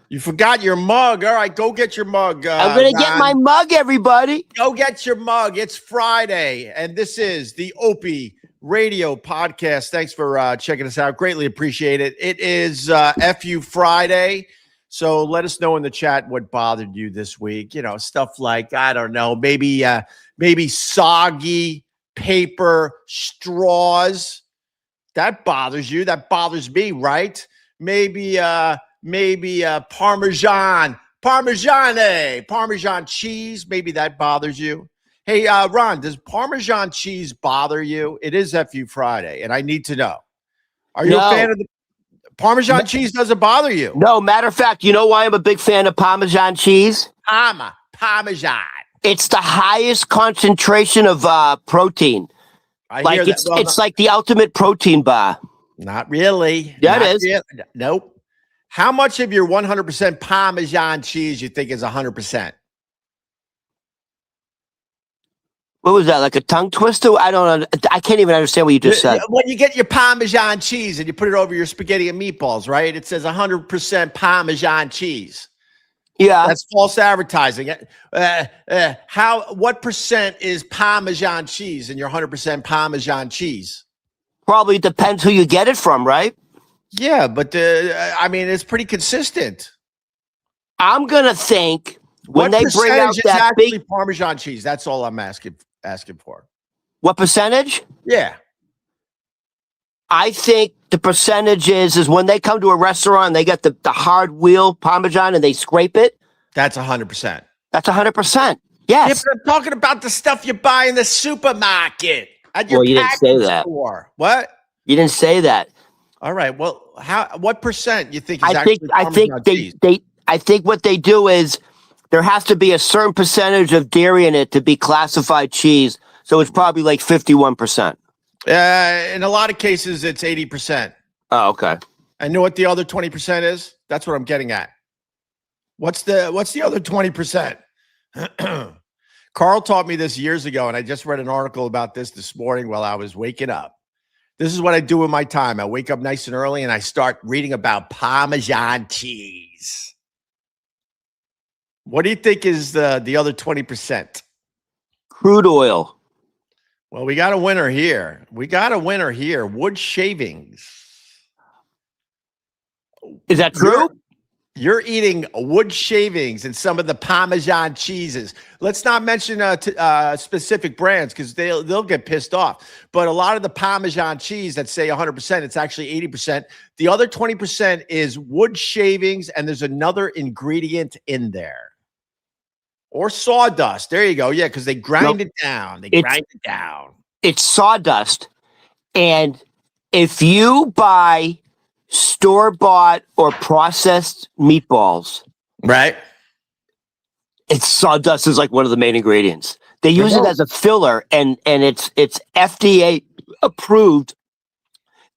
You forgot your mug. All right, go get your mug. I'm going to get my mug, everybody. Go get your mug. It's Friday, and this is the Opie Radio Podcast. Thanks for checking us out. Greatly appreciate it. It is FU Friday, so let us know in the chat what bothered you this week. You know, stuff like, I don't know, maybe soggy paper straws. That bothers you. That bothers me, right? Maybe Parmesan cheese. Maybe that bothers you. Hey, Ron, does Parmesan cheese bother you? It is FU Friday, and I need to know. Are you a fan of the Parmesan cheese? Doesn't bother you? No, matter of fact, you know why I'm a big fan of Parmesan cheese? Parmesan. It's the highest concentration of protein. It's like the ultimate protein bar. Not really. Yeah, it is. Really. Nope. How much of your 100% Parmesan cheese you think is 100%? What was that? Like a tongue twister? I can't even understand what you just said. When you get your Parmesan cheese and you put it over your spaghetti and meatballs, right? It says 100% Parmesan cheese. Yeah. That's false advertising. What percent is Parmesan cheese in your 100% Parmesan cheese? Probably depends who you get it from, right? Yeah, but I mean, it's pretty consistent. I'm gonna think when they bring out that big Parmesan cheese. That's all I'm asking for. What percentage? Yeah, I think the percentage is when they come to a restaurant, they get the hard wheel Parmesan and they scrape it. That's 100%. That's 100%. Yes. Yeah, but I'm talking about the stuff you buy in the supermarket at your you didn't say that. Store. What? You didn't say that. All right. Well, what percent you think is I think what they do is there has to be a certain percentage of dairy in it to be classified cheese. So it's probably like 51%. In a lot of cases, it's 80%. Oh, okay. I know what the other 20% is. That's what I'm getting at. What's the other 20%? Carl taught me this years ago, and I just read an article about this morning while I was waking up. This is what I do in my time. I wake up nice and early, and I start reading about Parmesan cheese. What do you think is the other 20%? Crude oil. Well, we got a winner here. Wood shavings. Is that true? You're eating wood shavings and some of the Parmesan cheeses. Let's not mention specific brands because they'll get pissed off. But a lot of the Parmesan cheese that say 100%, it's actually 80%. The other 20% is wood shavings, and there's another ingredient in there. Or sawdust. There you go. Yeah, because they grind it down. It's sawdust. And if you buy store-bought or processed meatballs, right? It's sawdust is like one of the main ingredients. They use it as a filler, and it's FDA approved.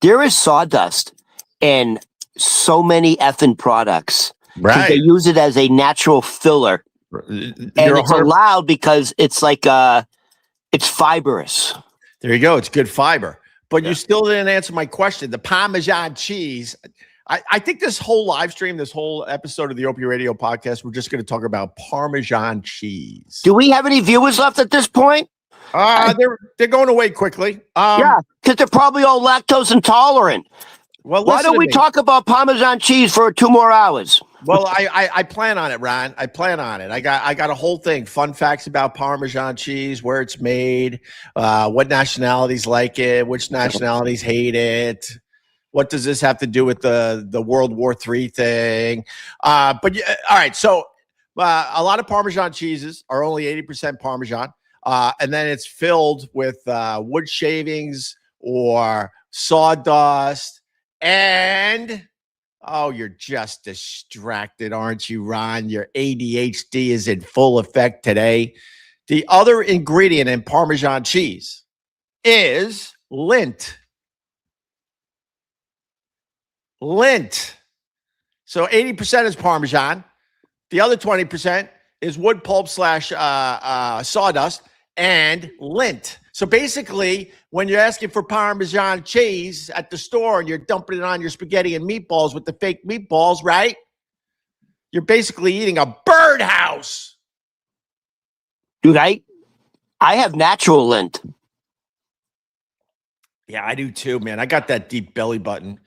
There is sawdust in so many effing products. Right. They use it as a natural filler. And it's allowed because it's like it's fibrous. There you go. It's good fiber. But you still didn't answer my question. The Parmesan cheese. I think this whole live stream, this whole episode of the Opie Radio Podcast, we're just going to talk about Parmesan cheese. Do we have any viewers left at this point? They're going away quickly. Yeah, because they're probably all lactose intolerant. Well, why don't we talk about Parmesan cheese for 2 more hours? Well, I plan on it, Ron. I plan on it. I got a whole thing. Fun facts about Parmesan cheese, where it's made, what nationalities like it, which nationalities hate it. What does this have to do with the World War III thing? But all right. So a lot of Parmesan cheeses are only 80% Parmesan, and then it's filled with wood shavings or sawdust. And you're just distracted, aren't you, Ron? Your ADHD is in full effect today. The other ingredient in Parmesan cheese is lint. Lint. So 80% is Parmesan. The other 20% is wood pulp / sawdust and lint. So basically, when you're asking for Parmesan cheese at the store and you're dumping it on your spaghetti and meatballs with the fake meatballs, right? You're basically eating a birdhouse. Dude, I have natural lint. Yeah, I do too, man. I got that deep belly button.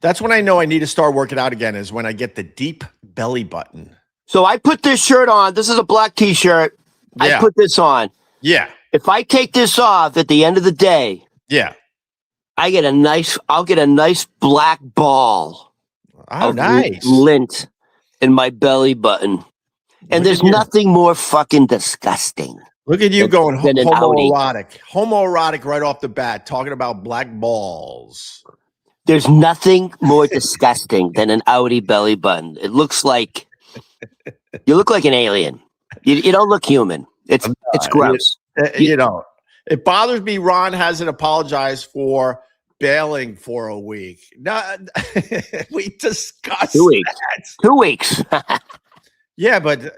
That's when I know I need to start working out again, is when I get the deep belly button. So I put this shirt on. This is a black t-shirt. Yeah. I put this on. Yeah. If I take this off at the end of the day, Yeah. I'll get a nice black ball of nice. lint in my belly button. And there's nothing more fucking disgusting. Look at you going than an homoerotic. Homoerotic right off the bat, talking about black balls. There's nothing more disgusting than an Audi belly button. It looks like you look like an alien. You don't look human. It's gross. It bothers me Ron hasn't apologized for bailing for a week. No, we discussed 2 weeks. that. 2 weeks. Yeah, but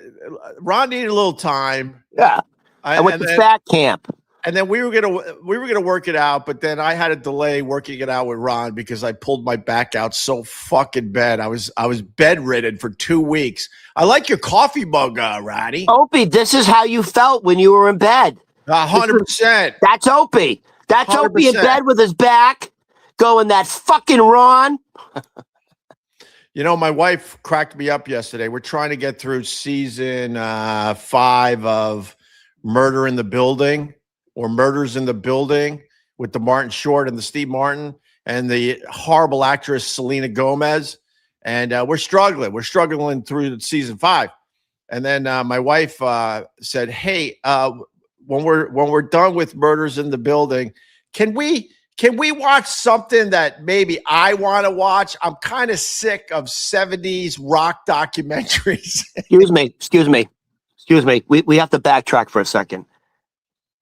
Ron needed a little time. Yeah. I went to fat camp. And then we were gonna work it out, but then I had a delay working it out with Ron because I pulled my back out so fucking bad. I was bedridden for 2 weeks. I like your coffee mug, Roddy. Opie, this is how you felt when you were in bed. 100%. That's Opie. That's 100%. Opie in bed with his back, going that fucking Ron. My wife cracked me up yesterday. We're trying to get through season 5 of Murder in the Building. Or Murders in the Building with the Martin Short and the Steve Martin and the horrible actress Selena Gomez. And we're struggling. We're struggling through season 5. And then my wife said, "Hey, when we're done with Murders in the Building, can we watch something that maybe I want to watch? I'm kind of sick of 70s rock documentaries." Excuse me. We have to backtrack for a second.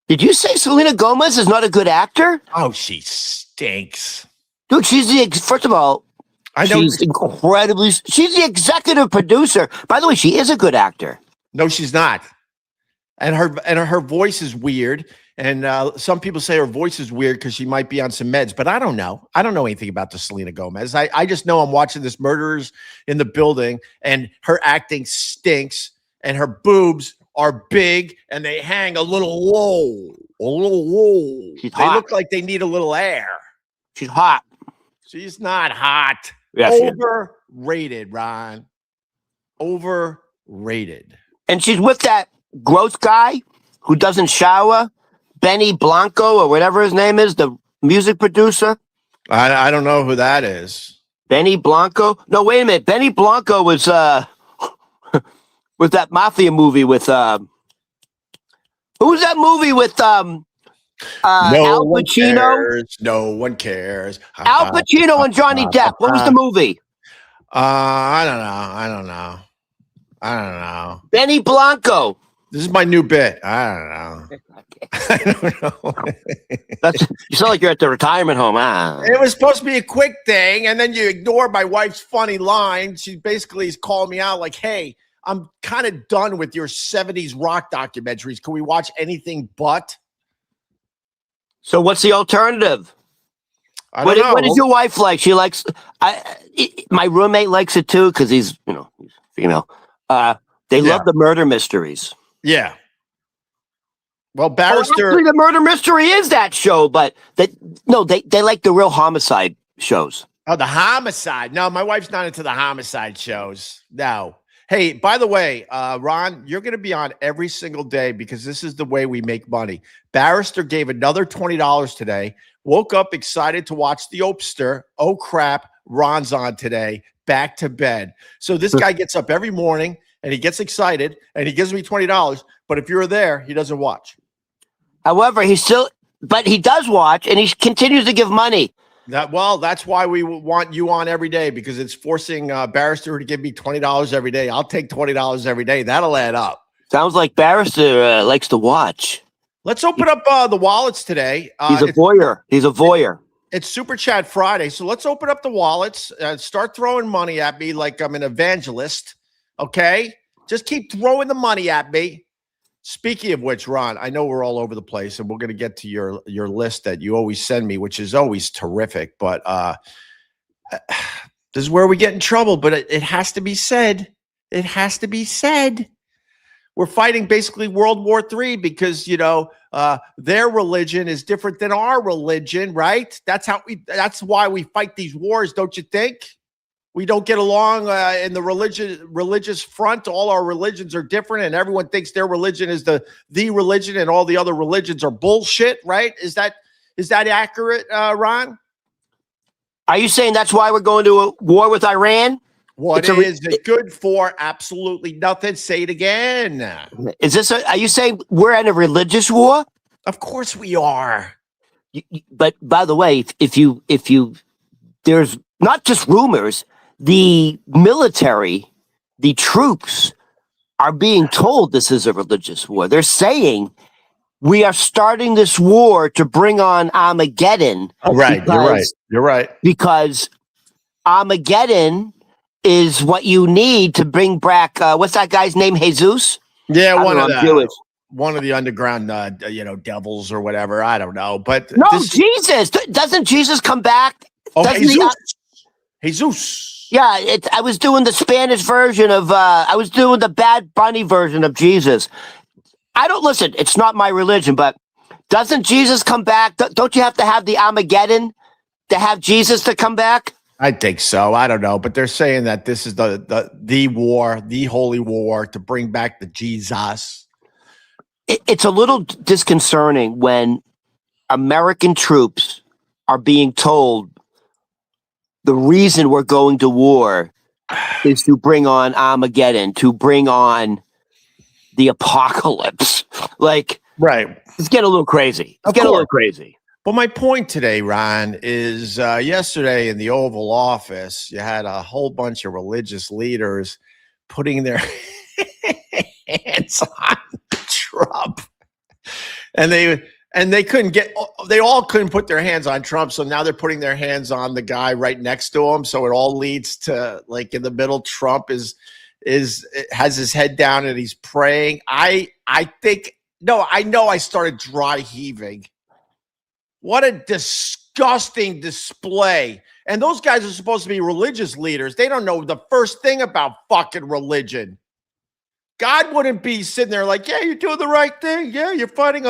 Did you say Selena Gomez is not a good actor? Oh, she stinks. Dude, first of all, I know she's the executive producer. By the way, she is a good actor. No, she's not. And her voice is weird. And some people say her voice is weird because she might be on some meds, but I don't know. I don't know anything about the Selena Gomez. I just know I'm watching this Murderers in the Building, and her acting stinks, and her boobs are big and they hang a little low. She's they hot. Look like they need a little air. She's hot. She's not hot. Yes, overrated, Ron. Overrated. And she's with that gross guy who doesn't shower, Benny Blanco or whatever his name is, the music producer. I don't know who that is. Benny Blanco? No, wait a minute. Benny Blanco was with that mafia movie with who was that movie with Al Pacino? No one cares. Al Pacino and Johnny Depp. What was the movie? I don't know. Benny Blanco. This is my new bit. I don't know. You sound like you're at the retirement home. It was supposed to be a quick thing, and then you ignore my wife's funny line. She basically is calling me out like, "Hey, I'm kind of done with your 70s rock documentaries. Can we watch anything but?" So what's the alternative? I don't know. What does your wife like? She likes. My roommate likes it too because he's female. They love the murder mysteries. Yeah. Well, Barrister. Actually, the murder mystery is that show, but they like the real homicide shows. Oh, the homicide. No, my wife's not into the homicide shows. No. Hey, by the way, Ron, you're going to be on every single day because this is the way we make money. Barrister gave another $20 today. Woke up excited to watch the Opster. Oh, crap. Ron's on today. Back to bed. So this guy gets up every morning and he gets excited and he gives me $20. But if you're there, he doesn't watch. However, he does watch and he continues to give money. That's why we want you on every day, because it's forcing Barrister to give me $20 every day. I'll take $20 every day. That'll add up. Sounds like Barrister likes to watch. Let's open up the wallets today. He's a voyeur. It's Super Chat Friday, so let's open up the wallets and start throwing money at me like I'm an evangelist. Okay? Just keep throwing the money at me. Speaking of which, Ron, I know we're all over the place, and we're going to get to your list that you always send me, which is always terrific. But this is where we get in trouble. But it has to be said. It has to be said. We're fighting basically World War III because, their religion is different than our religion, right? That's why we fight these wars, don't you think? We don't get along in the religious front. All our religions are different, and everyone thinks their religion is the religion, and all the other religions are bullshit, right? Is that accurate, Ron? Are you saying that's why we're going to a war with Iran? What is it good for? Absolutely nothing. Say it again. Are you saying we're in a religious war? Of course we are. But by the way, if you, there's not just rumors. The military, the troops are being told this is a religious war. They're saying we are starting this war to bring on Armageddon. Oh, right. You're right. Because Armageddon is what you need to bring back, what's that guy's name? Jesus? Yeah, one of the underground, devils or whatever. I don't know. But no, Jesus. Doesn't Jesus come back? Oh, Jesus. Yeah, I was doing the Spanish version of, I was doing the Bad Bunny version of Jesus. I don't listen. It's not my religion, but doesn't Jesus come back? Don't you have to have the Armageddon to have Jesus to come back? I think so. I don't know, but they're saying that this is the war, the holy war to bring back the Jesus. It's a little disconcerting when American troops are being told the reason we're going to war is to bring on Armageddon, to bring on the apocalypse. Like, right. It's getting a little crazy. A little crazy. Well, my point today, Ron, is yesterday in the Oval Office, you had a whole bunch of religious leaders putting their hands on Trump. And they all couldn't put their hands on Trump. So now they're putting their hands on the guy right next to him. So it all leads to, like, in the middle, Trump has his head down and he's praying. I know I started dry heaving. What a disgusting display. And those guys are supposed to be religious leaders. They don't know the first thing about fucking religion. God wouldn't be sitting there like, yeah, you're doing the right thing. Yeah, you're fighting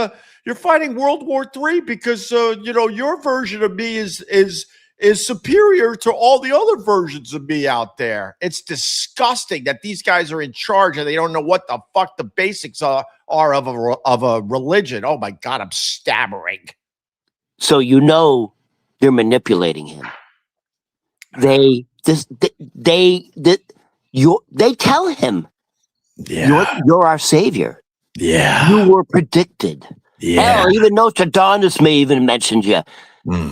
World War III because your version of me is superior to all the other versions of me out there. It's disgusting that these guys are in charge and they don't know what the fuck the basics are of a religion. Oh my God, I'm stammering. So they're manipulating him. They tell him, yeah, you're our savior. Yeah, you were predicted. Yeah, hell, even Nostradamus may even mentioned you.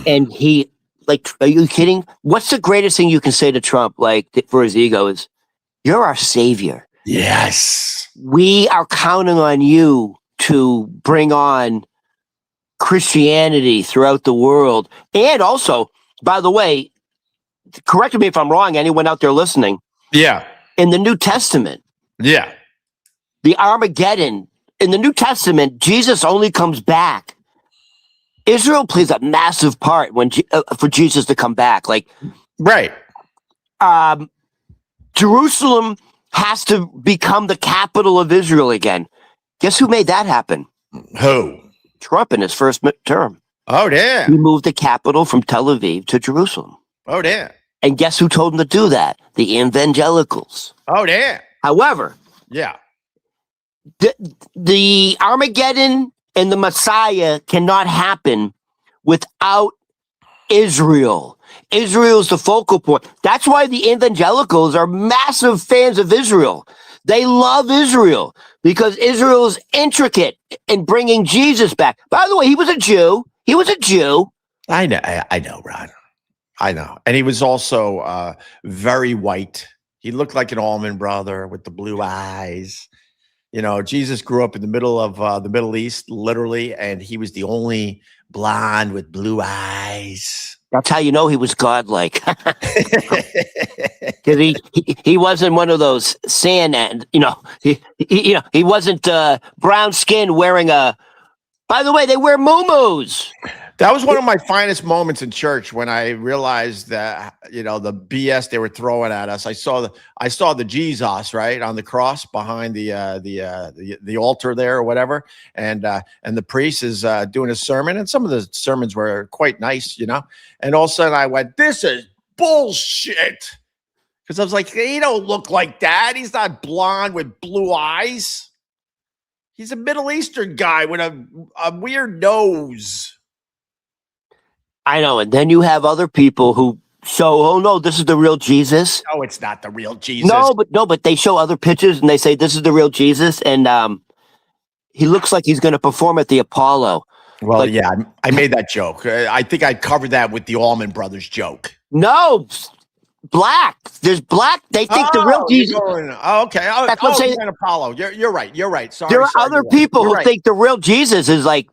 And he, like, are you kidding? What's the greatest thing you can say to Trump, like, for his ego is, you're our savior. Yes, we are counting on you to bring on Christianity throughout the world. And also, by the way, correct me if I'm wrong, anyone out there listening. Yeah. In the New Testament. Yeah. The Armageddon. In the New Testament, Jesus only comes back. Israel plays a massive part for Jesus to come back. Like, right. Jerusalem has to become the capital of Israel again. Guess who made that happen? Who? Trump in his first term. Oh, yeah. He moved the capital from Tel Aviv to Jerusalem. Oh, yeah. And guess who told him to do that? The evangelicals. Oh, yeah. However, yeah, the Armageddon and the Messiah cannot happen without Israel. Israel's the focal point. That's why the evangelicals are massive fans of Israel. They love Israel because Israel is intricate in bringing Jesus back. By the way, he was a Jew. I know, Ron. I know. And he was also very white. He looked like an Allman Brother with the blue eyes. Jesus grew up in the middle of the Middle East, literally, and he was the only blonde with blue eyes. That's how you know he was godlike. Because he wasn't one of those sand, and he wasn't brown skin wearing a. By the way, they wear muumuus. That was one of my finest moments in church when I realized that the BS they were throwing at us. I saw the Jesus right on the cross behind the altar there or whatever, and the priest is doing a sermon, and some of the sermons were quite nice, And all of a sudden I went, "This is bullshit," because I was like, "He don't look like that. He's not blonde with blue eyes. He's a Middle Eastern guy with a weird nose." I know. And then you have other people who show, oh no, this is the real Jesus. No, it's not the real Jesus. No, but they show other pictures and they say this is the real Jesus, and he looks like he's going to perform at the Apollo. Well, yeah, I made that joke. I think I covered that with the Allman Brothers joke. No, black. There's black. They think the real Jesus. Okay. That's what I'm saying. Apollo. You're right. You're right. Sorry. There are other people who think the real Jesus is like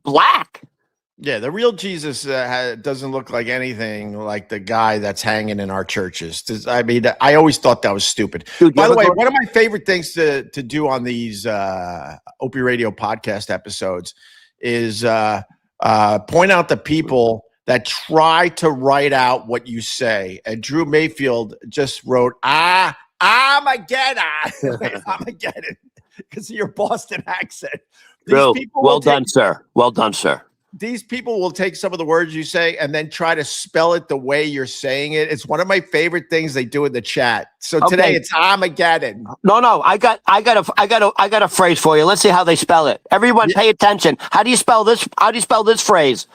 black. Yeah, the real Jesus doesn't look like anything like the guy that's hanging in our churches. I mean, I always thought that was stupid. Dude, by the way, one of my favorite things to do on these Opie Radio podcast episodes is point out the people that try to write out what you say. And Drew Mayfield just wrote, Armageddon, Armageddon, because of your Boston accent. Bro, well done, sir. Well done, sir. These people will take some of the words you say and then try to spell it the way you're saying it. It's one of my favorite things they do in the chat. So today it's Armageddon. No, I got a phrase for you. Let's see how they spell it. Everyone, pay attention. How do you spell this? How do you spell this phrase?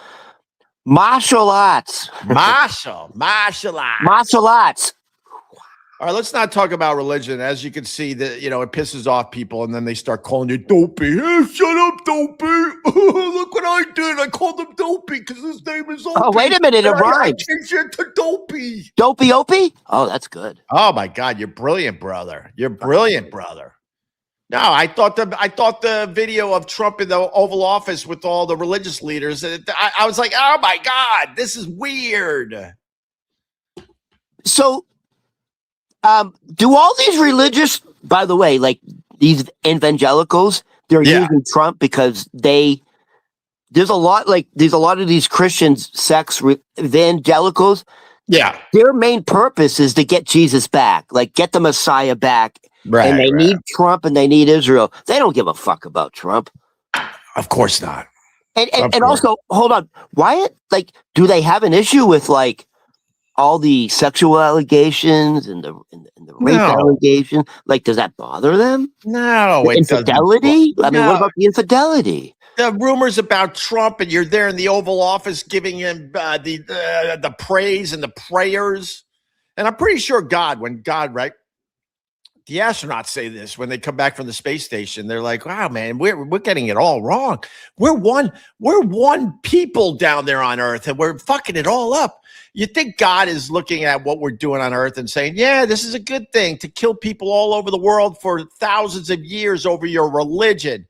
Martial arts. Martial arts. Martial arts. All right, let's not talk about religion. As you can see, that it pisses off people, and then they start calling you dopey. Hey, shut up, dopey! Look what I did. I called him dopey because his name is Opie. Oh, wait a minute, it rhymes. I changed it to dopey. Dopey Opie? Oh, that's good. Oh my God, you're brilliant, brother. You're brilliant, brother. No, I thought the video of Trump in the Oval Office with all the religious leaders. I was like, oh my God, this is weird. So. Do all these religious, by the way, like these evangelicals, they're using Trump because there's a lot of these Christian evangelicals. Yeah. Their main purpose is to get Jesus back, like get the Messiah back. Right. And they need Trump and they need Israel. They don't give a fuck about Trump. Of course not. And also, hold on, Wyatt, like, do they have an issue with like all the sexual allegations and the rape allegations? Like, does that bother them? No. The infidelity? I mean, what about the infidelity? The rumors about Trump, and you're there in the Oval Office giving him the praise and the prayers. And I'm pretty sure right? The astronauts say this when they come back from the space station. They're like, wow, man, we're getting it all wrong. We're one people down there on Earth, and we're fucking it all up. You think God is looking at what we're doing on Earth and saying, yeah, this is a good thing to kill people all over the world for thousands of years over your religion.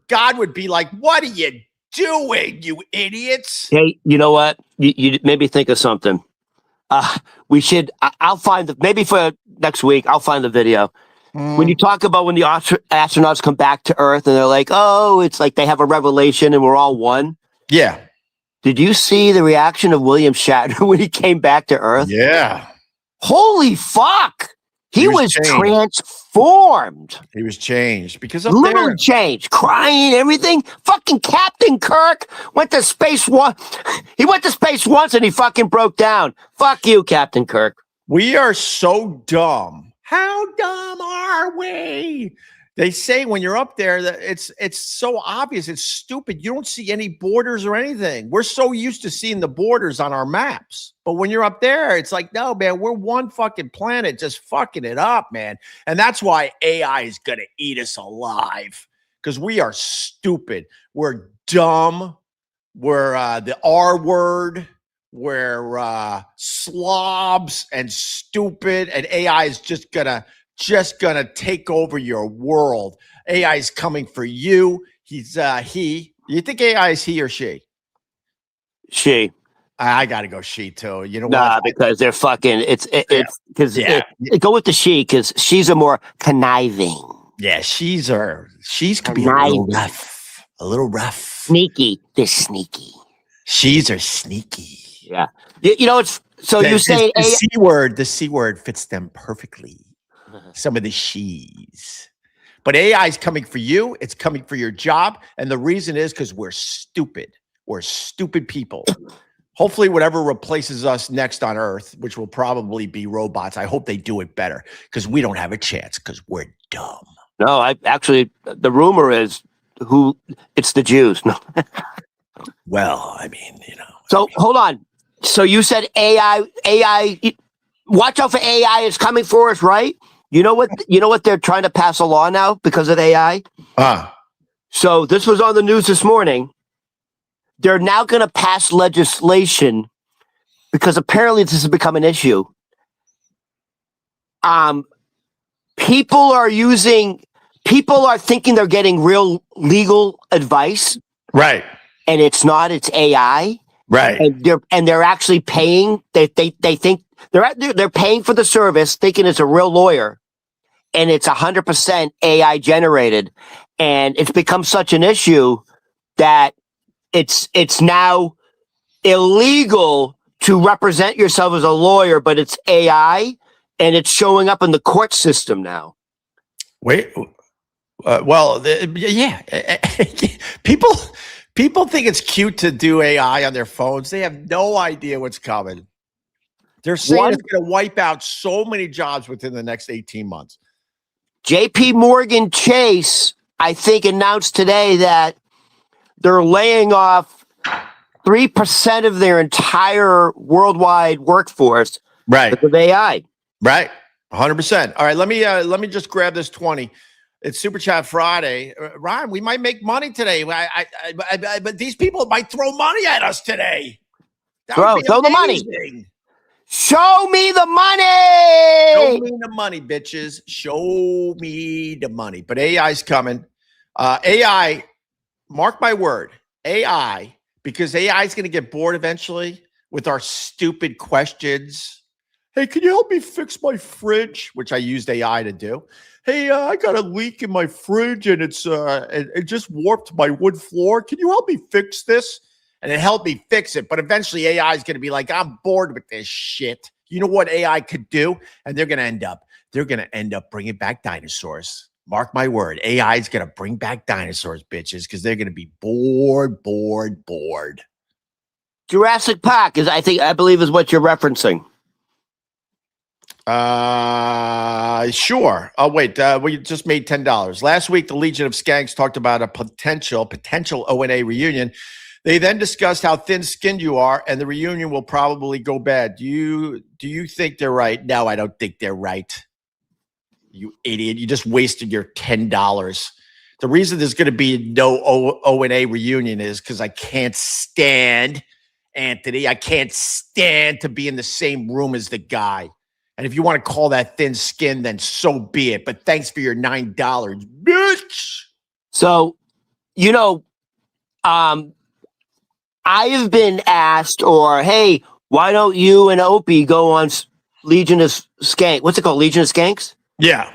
God would be like, what are you doing, you idiots? Hey, you know what? You made me think of something. We should, I'll find maybe for next week, I'll find the video. When you talk about when the astronauts come back to Earth and they're like, oh, it's like they have a revelation and we're all one. Yeah. Did you see the reaction of William Shatner when he came back to Earth? Yeah. Holy fuck. He was transformed. He was changed because literally changed, crying, everything. Fucking Captain Kirk went to space once. He went to space once and he fucking broke down. Fuck you, Captain Kirk. We are so dumb. How dumb are we? They say when you're up there that it's so obvious. It's stupid. You don't see any borders or anything. We're so used to seeing the borders on our maps. But when you're up there, it's like, no, man, we're one fucking planet just fucking it up, man. And that's why AI is going to eat us alive because we are stupid. We're dumb. We're the R word. We're slobs and stupid. And AI is just gonna take over your world. AI is coming for you. He's he. You think AI is he or she? She. I gotta go she too. You know what? Because they're fucking. It's because go with the she because she's a more conniving. Yeah, she's could be a little rough. Sneaky. They're sneaky. She's are sneaky. Yeah. You know, it's so you say the C word fits them perfectly. Some of the she's. But AI is coming for you. It's coming for your job. And the reason is because we're stupid. We're stupid people. Hopefully, whatever replaces us next on Earth, which will probably be robots, I hope they do it better because we don't have a chance because we're dumb. No, the rumor is it's the Jews. No. Well, I mean, you know. So hold on. So you said AI, watch out for AI is coming for us, right? You know what they're trying to pass a law now because of AI? So this was on the news this morning. They're now going to pass legislation because apparently this has become an issue. People are thinking they're getting real legal advice. Right. And it's not, it's AI. Right. And they're actually paying. They think they're paying for the service, thinking it's a real lawyer, and it's 100% AI generated. And it's become such an issue that it's now illegal to represent yourself as a lawyer, but it's AI, and it's showing up in the court system now. Wait. Yeah. People think it's cute to do AI on their phones. They have no idea what's coming. They're saying it's going to wipe out so many jobs within the next 18 months. JP Morgan Chase, I think, announced today that they're laying off 3% of their entire worldwide workforce because of AI. Right. 100%. All right, let me just grab this 20. It's Super Chat Friday. Ryan, we might make money today. But these people might throw money at us today. Throw the money. Show me the money. Show me the money, bitches. Show me the money. But AI's coming. AI, mark my word, AI, because AI is going to get bored eventually with our stupid questions. Hey, can you help me fix my fridge? Which I used AI to do. Hey, I got a leak in my fridge and it just warped my wood floor. Can you help me fix this? And it helped me fix it. But eventually AI is going to be like, I'm bored with this shit. You know what AI could do? And they're going to end up bringing back dinosaurs. Mark my word. AI is going to bring back dinosaurs, bitches, because they're going to be bored. Jurassic Park I believe is what you're referencing. Sure. Oh, wait. We just made $10. Last week, the Legion of Skanks talked about a potential O&A reunion. They then discussed how thin-skinned you are, and the reunion will probably go bad. Do you think they're right? No, I don't think they're right. You idiot. You just wasted your $10. The reason there's going to be no O&A reunion is because I can't stand Anthony. I can't stand to be in the same room as the guy. And if you want to call that thin skin, then so be it. But thanks for your $9, bitch. So, I have been asked, hey, why don't you and Opie go on Legion of Skanks? What's it called? Legion of Skanks? Yeah.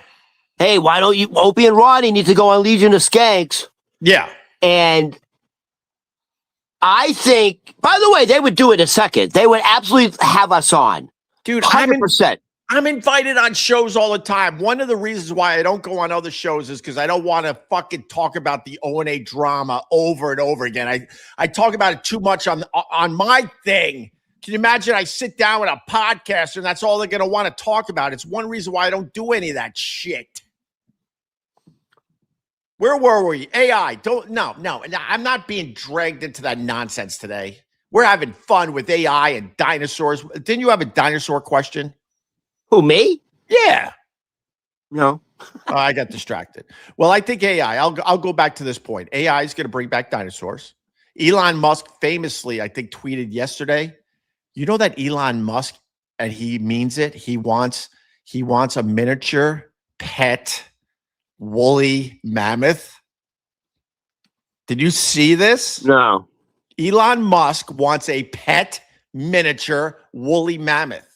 Hey, why don't you, Opie and Ronnie need to go on Legion of Skanks? Yeah. And I think, by the way, they would do it in a second. They would absolutely have us on. Dude, 100%. I'm invited on shows all the time. One of the reasons why I don't go on other shows is because I don't want to fucking talk about the O&A drama over and over again. I talk about it too much on my thing. Can you imagine I sit down with a podcaster and that's all they're going to want to talk about? It's one reason why I don't do any of that shit. Where were we? AI. No. I'm not being dragged into that nonsense today. We're having fun with AI and dinosaurs. Didn't you have a dinosaur question? Who, me? Yeah. No. I got distracted. Well, I think AI, I'll go back to this point. AI is going to bring back dinosaurs. Elon Musk famously, I think, tweeted yesterday, you know that Elon Musk, and he means it, he wants a miniature pet woolly mammoth. Did you see this? No. Elon Musk wants a pet miniature woolly mammoth.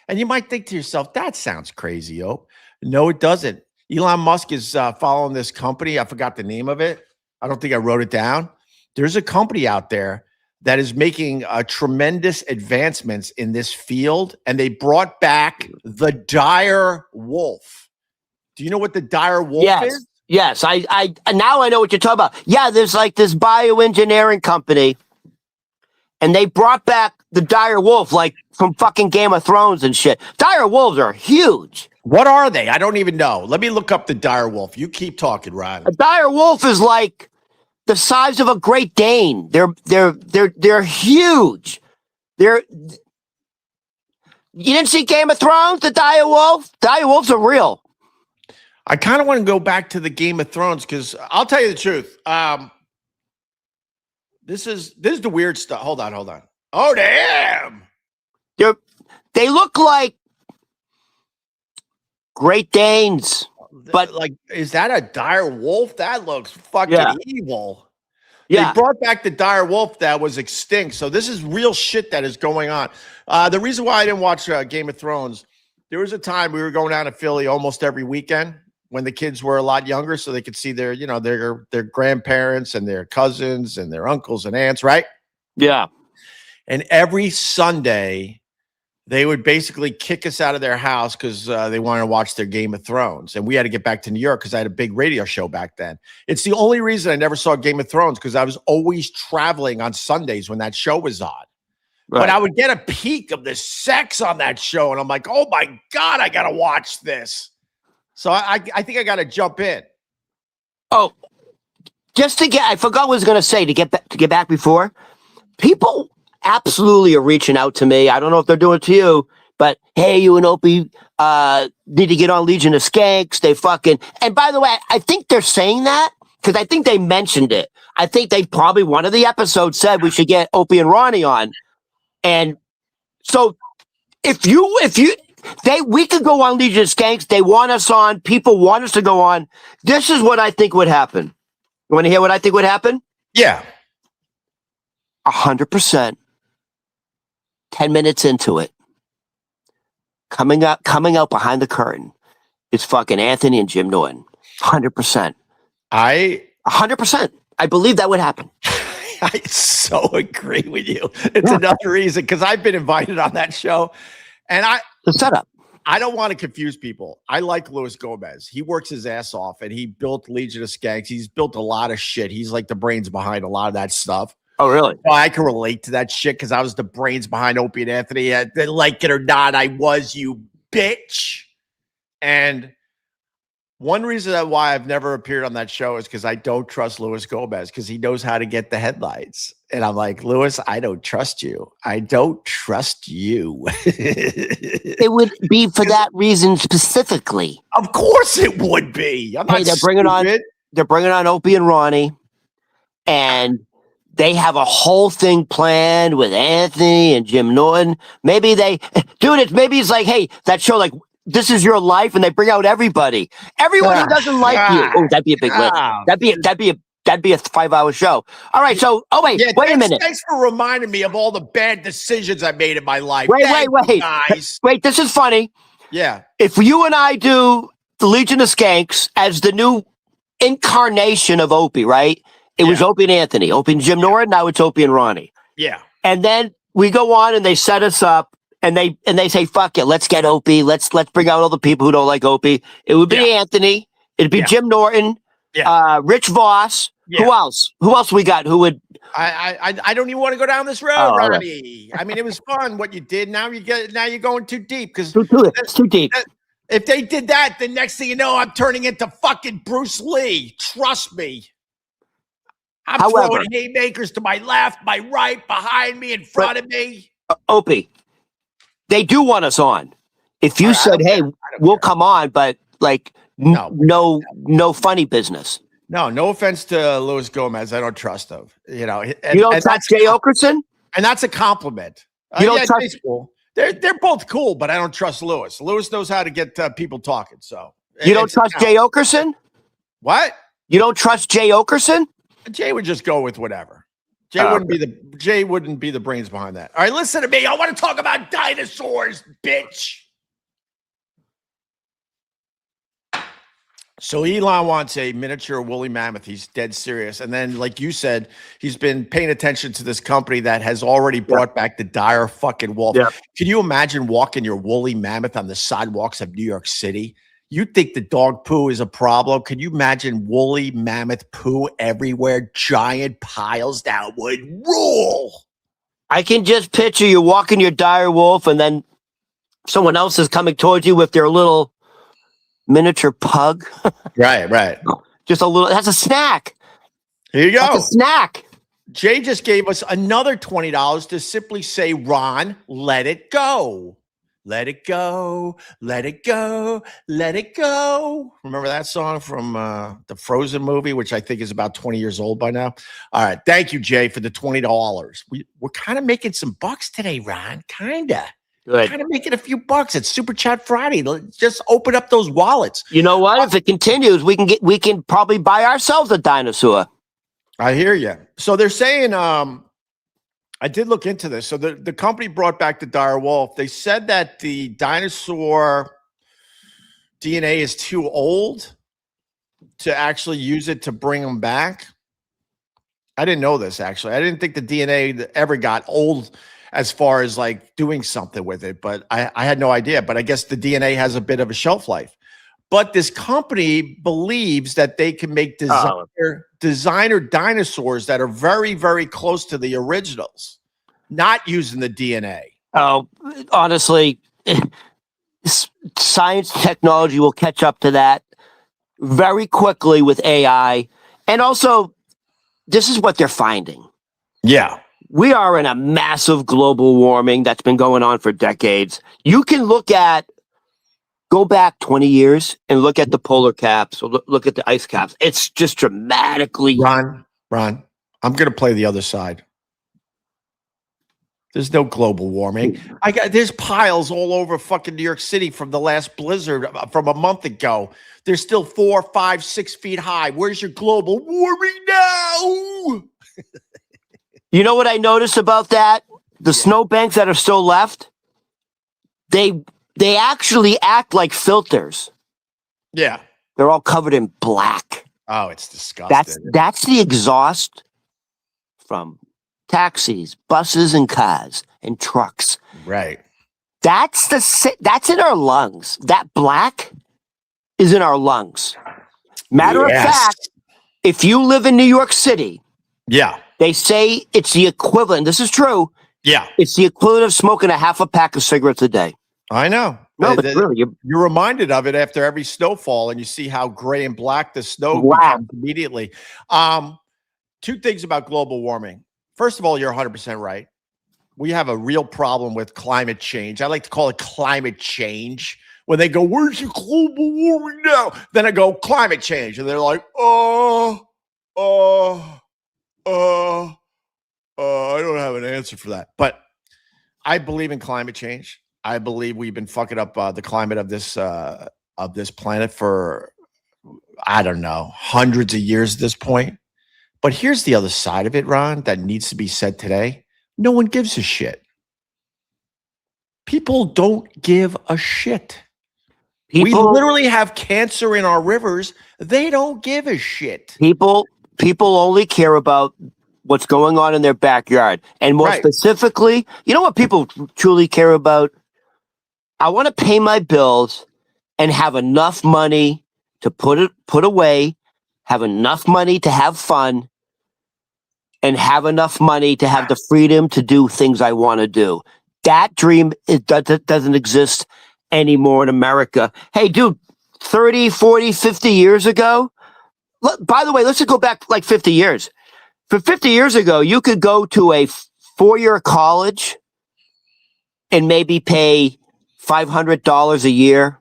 And you might think to yourself, that sounds crazy, yo. No, it doesn't. Elon Musk is following this company. I forgot the name of it. I don't think I wrote it down. There's a company out there that is making tremendous advancements in this field, and they brought back the dire wolf. Do you know what the dire wolf is? Yes. I now I know what you're talking about. Yeah, there's like this bioengineering company, and they brought back the dire wolf, like from fucking Game of Thrones and shit. Dire wolves are huge. What are they? I don't even know. Let me look up the dire wolf. You keep talking, Ron. A dire wolf is like the size of a Great Dane. They're huge. You didn't see Game of Thrones? The dire wolf? Dire wolves are real. I kind of want to go back to the Game of Thrones because I'll tell you the truth. This is the weird stuff. Hold on. Oh damn! They look like Great Danes, but like, is that a dire wolf? That looks fucking evil. Yeah. They brought back the dire wolf that was extinct. So this is real shit that is going on. The reason why I didn't watch Game of Thrones, there was a time we were going down to Philly almost every weekend when the kids were a lot younger, so they could see their grandparents and their cousins and their uncles and aunts, right? Yeah. And every Sunday, they would basically kick us out of their house because they wanted to watch their Game of Thrones. And we had to get back to New York because I had a big radio show back then. It's the only reason I never saw Game of Thrones because I was always traveling on Sundays when that show was on. Right. But I would get a peek of the sex on that show, and I'm like, oh my God, I got to watch this. So I think I got to jump in. Oh, I forgot what I was going to say to get back before. People absolutely are reaching out to me. I don't know if they're doing it to you, but hey, you and Opie need to get on Legion of Skanks. They fucking, and by the way, I think they're saying that because I think they mentioned it. I think they probably, one of the episodes said we should get Opie and Ronnie on. And so we could go on Legion of Skanks. They want us on. People want us to go on. This is what I think would happen. You want to hear what I think would happen? Yeah. 100%. 10 minutes into it. Coming out behind the curtain is fucking Anthony and Jim Norton. 100%. 100%. I believe that would happen. I so agree with you. It's another reason because I've been invited on that show, and the setup. I don't want to confuse people. I like Luis Gomez. He works his ass off, and he built Legion of Skanks. He's built a lot of shit. He's like the brains behind a lot of that stuff. Oh, really? Well, I can relate to that shit because I was the brains behind Opie and Anthony. Like it or not, I was, you bitch. And one reason why I've never appeared on that show is because I don't trust Luis Gomez because he knows how to get the headlines. And I'm like, Luis, I don't trust you. I don't trust you. It would be for that reason specifically. Of course it would be. They're bringing on Opie and Ronnie, and they have a whole thing planned with Anthony and Jim Norton. Maybe it's like, hey, that show, like, This Is Your Life, and they bring out everybody. Everyone who doesn't like you. Oh, that'd be a big list. That'd be a 5-hour show. All right, so wait a minute. Thanks for reminding me of all the bad decisions I made in my life. Wait, guys. Wait, this is funny. Yeah. If you and I do the Legion of Skanks as the new incarnation of Opie, right? It was Opie and Anthony, Opie and Jim Norton. Now it's Opie and Ronnie. Yeah. And then we go on and they set us up and they say, fuck it, let's get Opie. Let's bring out all the people who don't like Opie. It would be Anthony. It'd be Jim Norton, Rich Voss. Yeah. Who else? Who else we got? Who would? I don't even want to go down this road, Ronnie. Right. I mean, it was fun what you did. Now you're going too deep because it's too deep. If they did that, the next thing you know, I'm turning into fucking Bruce Lee. Trust me. I'm throwing haymakers to my left, my right, behind me, in front of me. Opie, they do want us on. If you said, "Hey, we'll come on," but like no funny business. No offense to Luis Gomez, I don't trust him. You don't trust Jay Okerson, and that's a compliment. You don't trust. They're both cool, but I don't trust Luis. Luis knows how to get people talking. So you don't trust Jay Okerson? What? You don't trust Jay Okerson? Jay would just go with whatever. Jay wouldn't be the brains behind that. All right, listen to me. I want to talk about dinosaurs, bitch. So Elon wants a miniature woolly mammoth. He's dead serious. And then, like you said, he's been paying attention to this company that has already brought back the dire fucking wolf. Yeah. Can you imagine walking your woolly mammoth on the sidewalks of New York City? You think the dog poo is a problem? Can you imagine woolly mammoth poo everywhere? Giant piles that would rule. I can just picture you walking your dire wolf, and then someone else is coming towards you with their little miniature pug. Right. Just a little. That's a snack. Here you go. That's a snack. Jay just gave us another $20 to simply say, Ron, let it go. Let it go. Let it go. Let it go. Remember that song from the Frozen movie, which I think is about 20 years old by now? All right. Thank you, Jay, for the $20. We're kind of making some bucks today, Ron. Kind of making a few bucks. It's Super Chat Friday. Let's just open up those wallets. You know what? If it continues, we can probably buy ourselves a dinosaur. I hear you. So they're saying, I did look into this. So the company brought back the dire wolf. They said that the dinosaur DNA is too old to actually use it to bring them back. I didn't know this, actually. I didn't think the DNA ever got old as far as like doing something with it, but I had no idea. But I guess the DNA has a bit of a shelf life. But this company believes that they can make designer dinosaurs that are very, very close to the originals, not using the DNA. Oh, honestly, science technology will catch up to that very quickly with AI. And also, this is what they're finding. Yeah. We are in a massive global warming that's been going on for decades. You can go back 20 years and look at the polar caps, or look at the ice caps. It's just dramatically. Ron, I'm going to play the other side. There's no global warming. There's piles all over fucking New York City from the last blizzard from a month ago. They're still 4, 5, 6 feet high. Where's your global warming now? You know what I noticed about that? The snowbanks that are still left, they actually act like filters. Yeah. They're all covered in black. Oh, it's disgusting. That's the exhaust from taxis, buses, and cars and trucks. Right. That's in our lungs. That black is in our lungs. Matter of fact, if you live in New York City, they say it's the equivalent. This is true. Yeah. It's the equivalent of smoking a half a pack of cigarettes a day. I know. No, but really, you're reminded of it after every snowfall, and you see how gray and black the snow becomes immediately. Two things about global warming. First of all, you're 100% right. We have a real problem with climate change. I like to call it climate change. When they go, where's your global warming now? Then I go, climate change. And they're like, I don't have an answer for that. But I believe in climate change. I believe we've been fucking up the climate of this planet for, I don't know, hundreds of years at this point. But here's the other side of it, Ron, that needs to be said today. No one gives a shit. People don't give a shit. We literally have cancer in our rivers. They don't give a shit. People only care about what's going on in their backyard. And more specifically, you know what people truly care about? I want to pay my bills and have enough money to put away, have enough money to have fun, and have enough money to have the freedom to do things I want to do. That dream doesn't exist anymore in America. Hey, dude, 30, 40, 50 years ago, by the way, let's just go back like 50 years. For 50 years ago, you could go to a 4-year college and maybe pay $500 a year.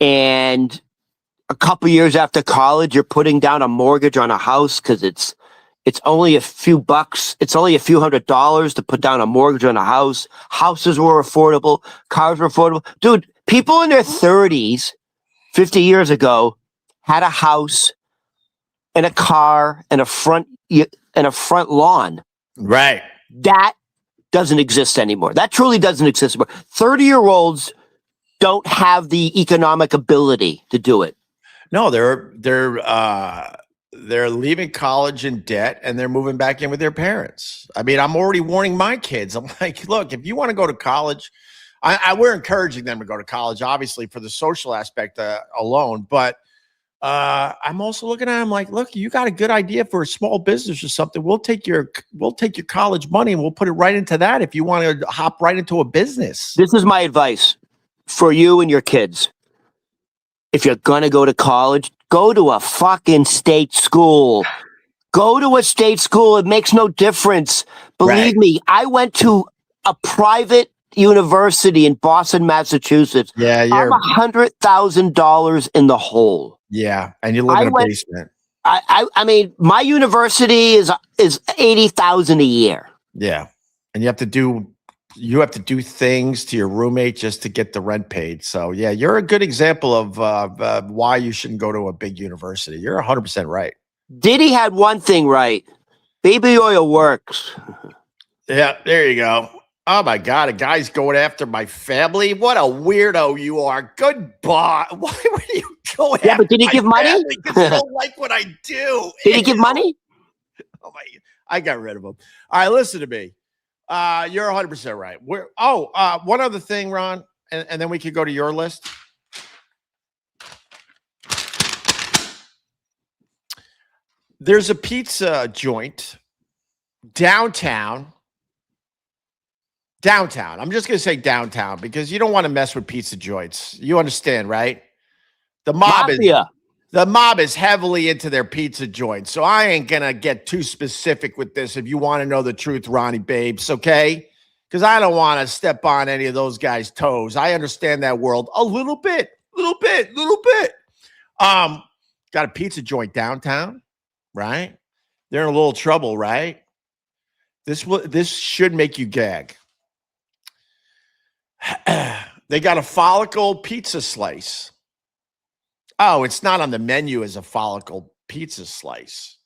And a couple years after college, you're putting down a mortgage on a house because it's only a few bucks. It's only a few $100s to put down a mortgage on a house. Houses were affordable. Cars were affordable. Dude, people in their 30s, 50 years ago, had a house and a car and a front lawn. Right. That doesn't exist anymore. That truly doesn't exist anymore. 30-year-olds don't have the economic ability to do it. No, they're leaving college in debt and they're moving back in with their parents. I mean, I'm already warning my kids. I'm like, look, if you want to go to college, we're encouraging them to go to college, obviously for the social aspect alone. But I'm also looking at them like, look, you got a good idea for a small business or something. We'll take your college money and we'll put it right into that if you want to hop right into a business. This is my advice for you and your kids. If you're going to go to college, go to a fucking state school. Go to a state school. It makes no difference. Believe me, I went to a private university in Boston, Massachusetts. Yeah, I'm $100,000 in the hole. Yeah, and you live in a basement. I mean, my university is $80,000 a year. Yeah, and you have to do things to your roommate just to get the rent paid. So yeah, you're a good example of why you shouldn't go to a big university. You're 100% right. Diddy had one thing right: baby oil works. Yeah, there you go. Oh my God, a guy's going after my family. What a weirdo you are. Goodbye. Why would you go after? Yeah, but did he give money? Because I don't like what I do. Did he give money? Oh my! I got rid of him. All right, listen to me. You're 100% right. One other thing, Ron, and then we could go to your list. There's a pizza joint downtown. I'm just going to say downtown because you don't want to mess with pizza joints. You understand, right? The mob is heavily into their pizza joints. So I ain't going to get too specific with this if you want to know the truth, Ronnie Babes, okay? Because I don't want to step on any of those guys' toes. I understand that world a little bit. Got a pizza joint downtown, right? They're in a little trouble, right? This should make you gag. They got a follicle pizza slice. Oh, it's not on the menu as a follicle pizza slice.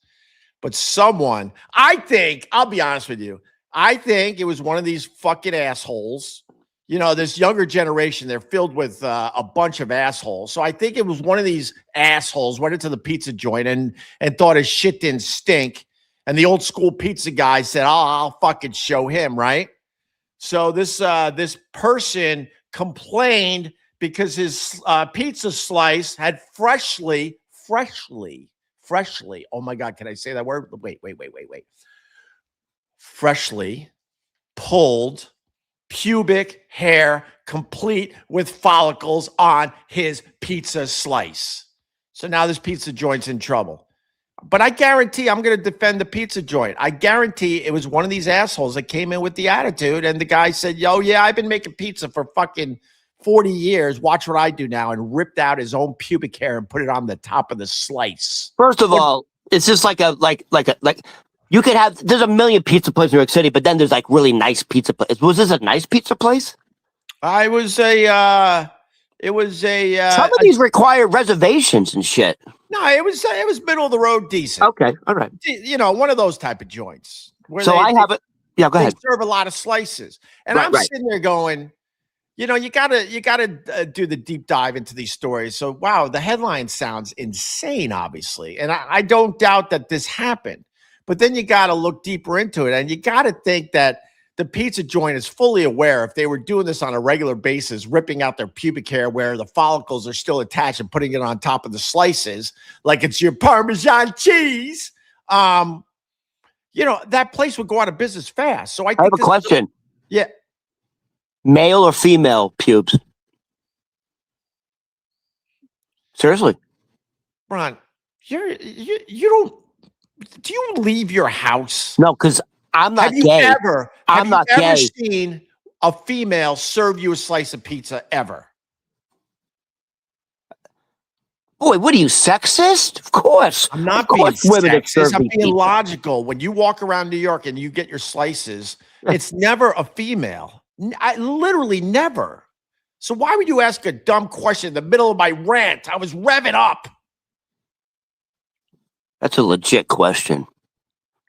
But someone, I'll be honest with you, I think it was one of these fucking assholes. You know, this younger generation, they're filled with a bunch of assholes. So I think it was one of these assholes went into the pizza joint and thought his shit didn't stink. And the old school pizza guy said, oh, I'll fucking show him, right? So this person complained because his pizza slice had freshly. Oh my God, can I say that word? Wait. Freshly pulled pubic hair, complete with follicles on his pizza slice. So now this pizza joint's in trouble. But I guarantee I'm going to defend the pizza joint. I guarantee it was one of these assholes that came in with the attitude. And the guy said, yo, yeah, I've been making pizza for fucking 40 years. Watch what I do now. And ripped out his own pubic hair and put it on the top of the slice. First of all, it's just like you could have, there's a million pizza places in New York City, but then there's like really nice pizza places. Was this a nice pizza place? Some of these require reservations and shit. No, it was middle of the road, decent. Okay, all right. You know, one of those type of joints. So I have it. Yeah, go ahead. They serve a lot of slices, and I'm sitting there going, you know, you gotta do the deep dive into these stories. So wow, the headline sounds insane, obviously, and I don't doubt that this happened. But then you got to look deeper into it, and you got to think that the pizza joint is fully aware if they were doing this on a regular basis, ripping out their pubic hair where the follicles are still attached and putting it on top of the slices like it's your Parmesan cheese. You know, that place would go out of business fast. So I have a question. Yeah. Male or female pubes? Seriously. Ron, you don't. Do you leave your house? No, because I'm not gay. Have you ever seen a female serve you a slice of pizza ever? Boy, what are you, sexist? Of course. I'm not being sexist. I'm being logical. When you walk around New York and you get your slices, it's never a female. Literally never. So why would you ask a dumb question in the middle of my rant? I was revving up. That's a legit question.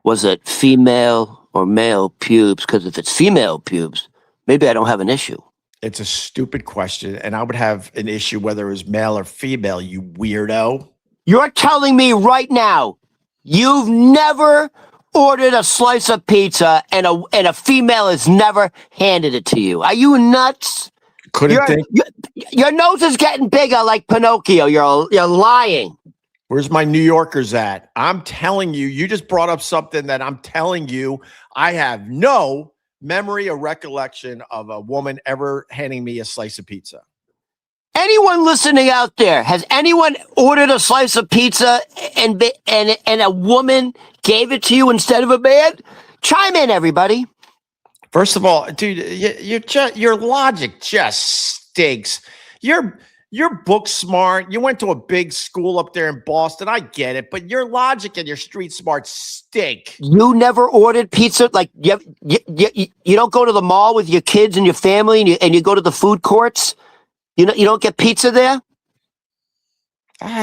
Was it female or male pubes? Because if it's female pubes, maybe I don't have an issue. It's a stupid question, and I would have an issue whether it was male or female, you weirdo. You're telling me right now you've never ordered a slice of pizza and a female has never handed it to you. Are you nuts? Couldn't think. Your nose is getting bigger like Pinocchio. You're lying. Where's my New Yorkers at? I'm telling you, you just brought up something that I'm telling you I have no memory or recollection of a woman ever handing me a slice of pizza. Anyone listening out there, has anyone ordered a slice of pizza and a woman gave it to you instead of a man? Chime in, everybody. First of all, dude, your logic just stinks. You're book smart. You went to a big school up there in Boston. I get it, but your logic and your street smart stink. You never ordered pizza? Like you don't go to the mall with your kids and your family and you go to the food courts? You don't get pizza there?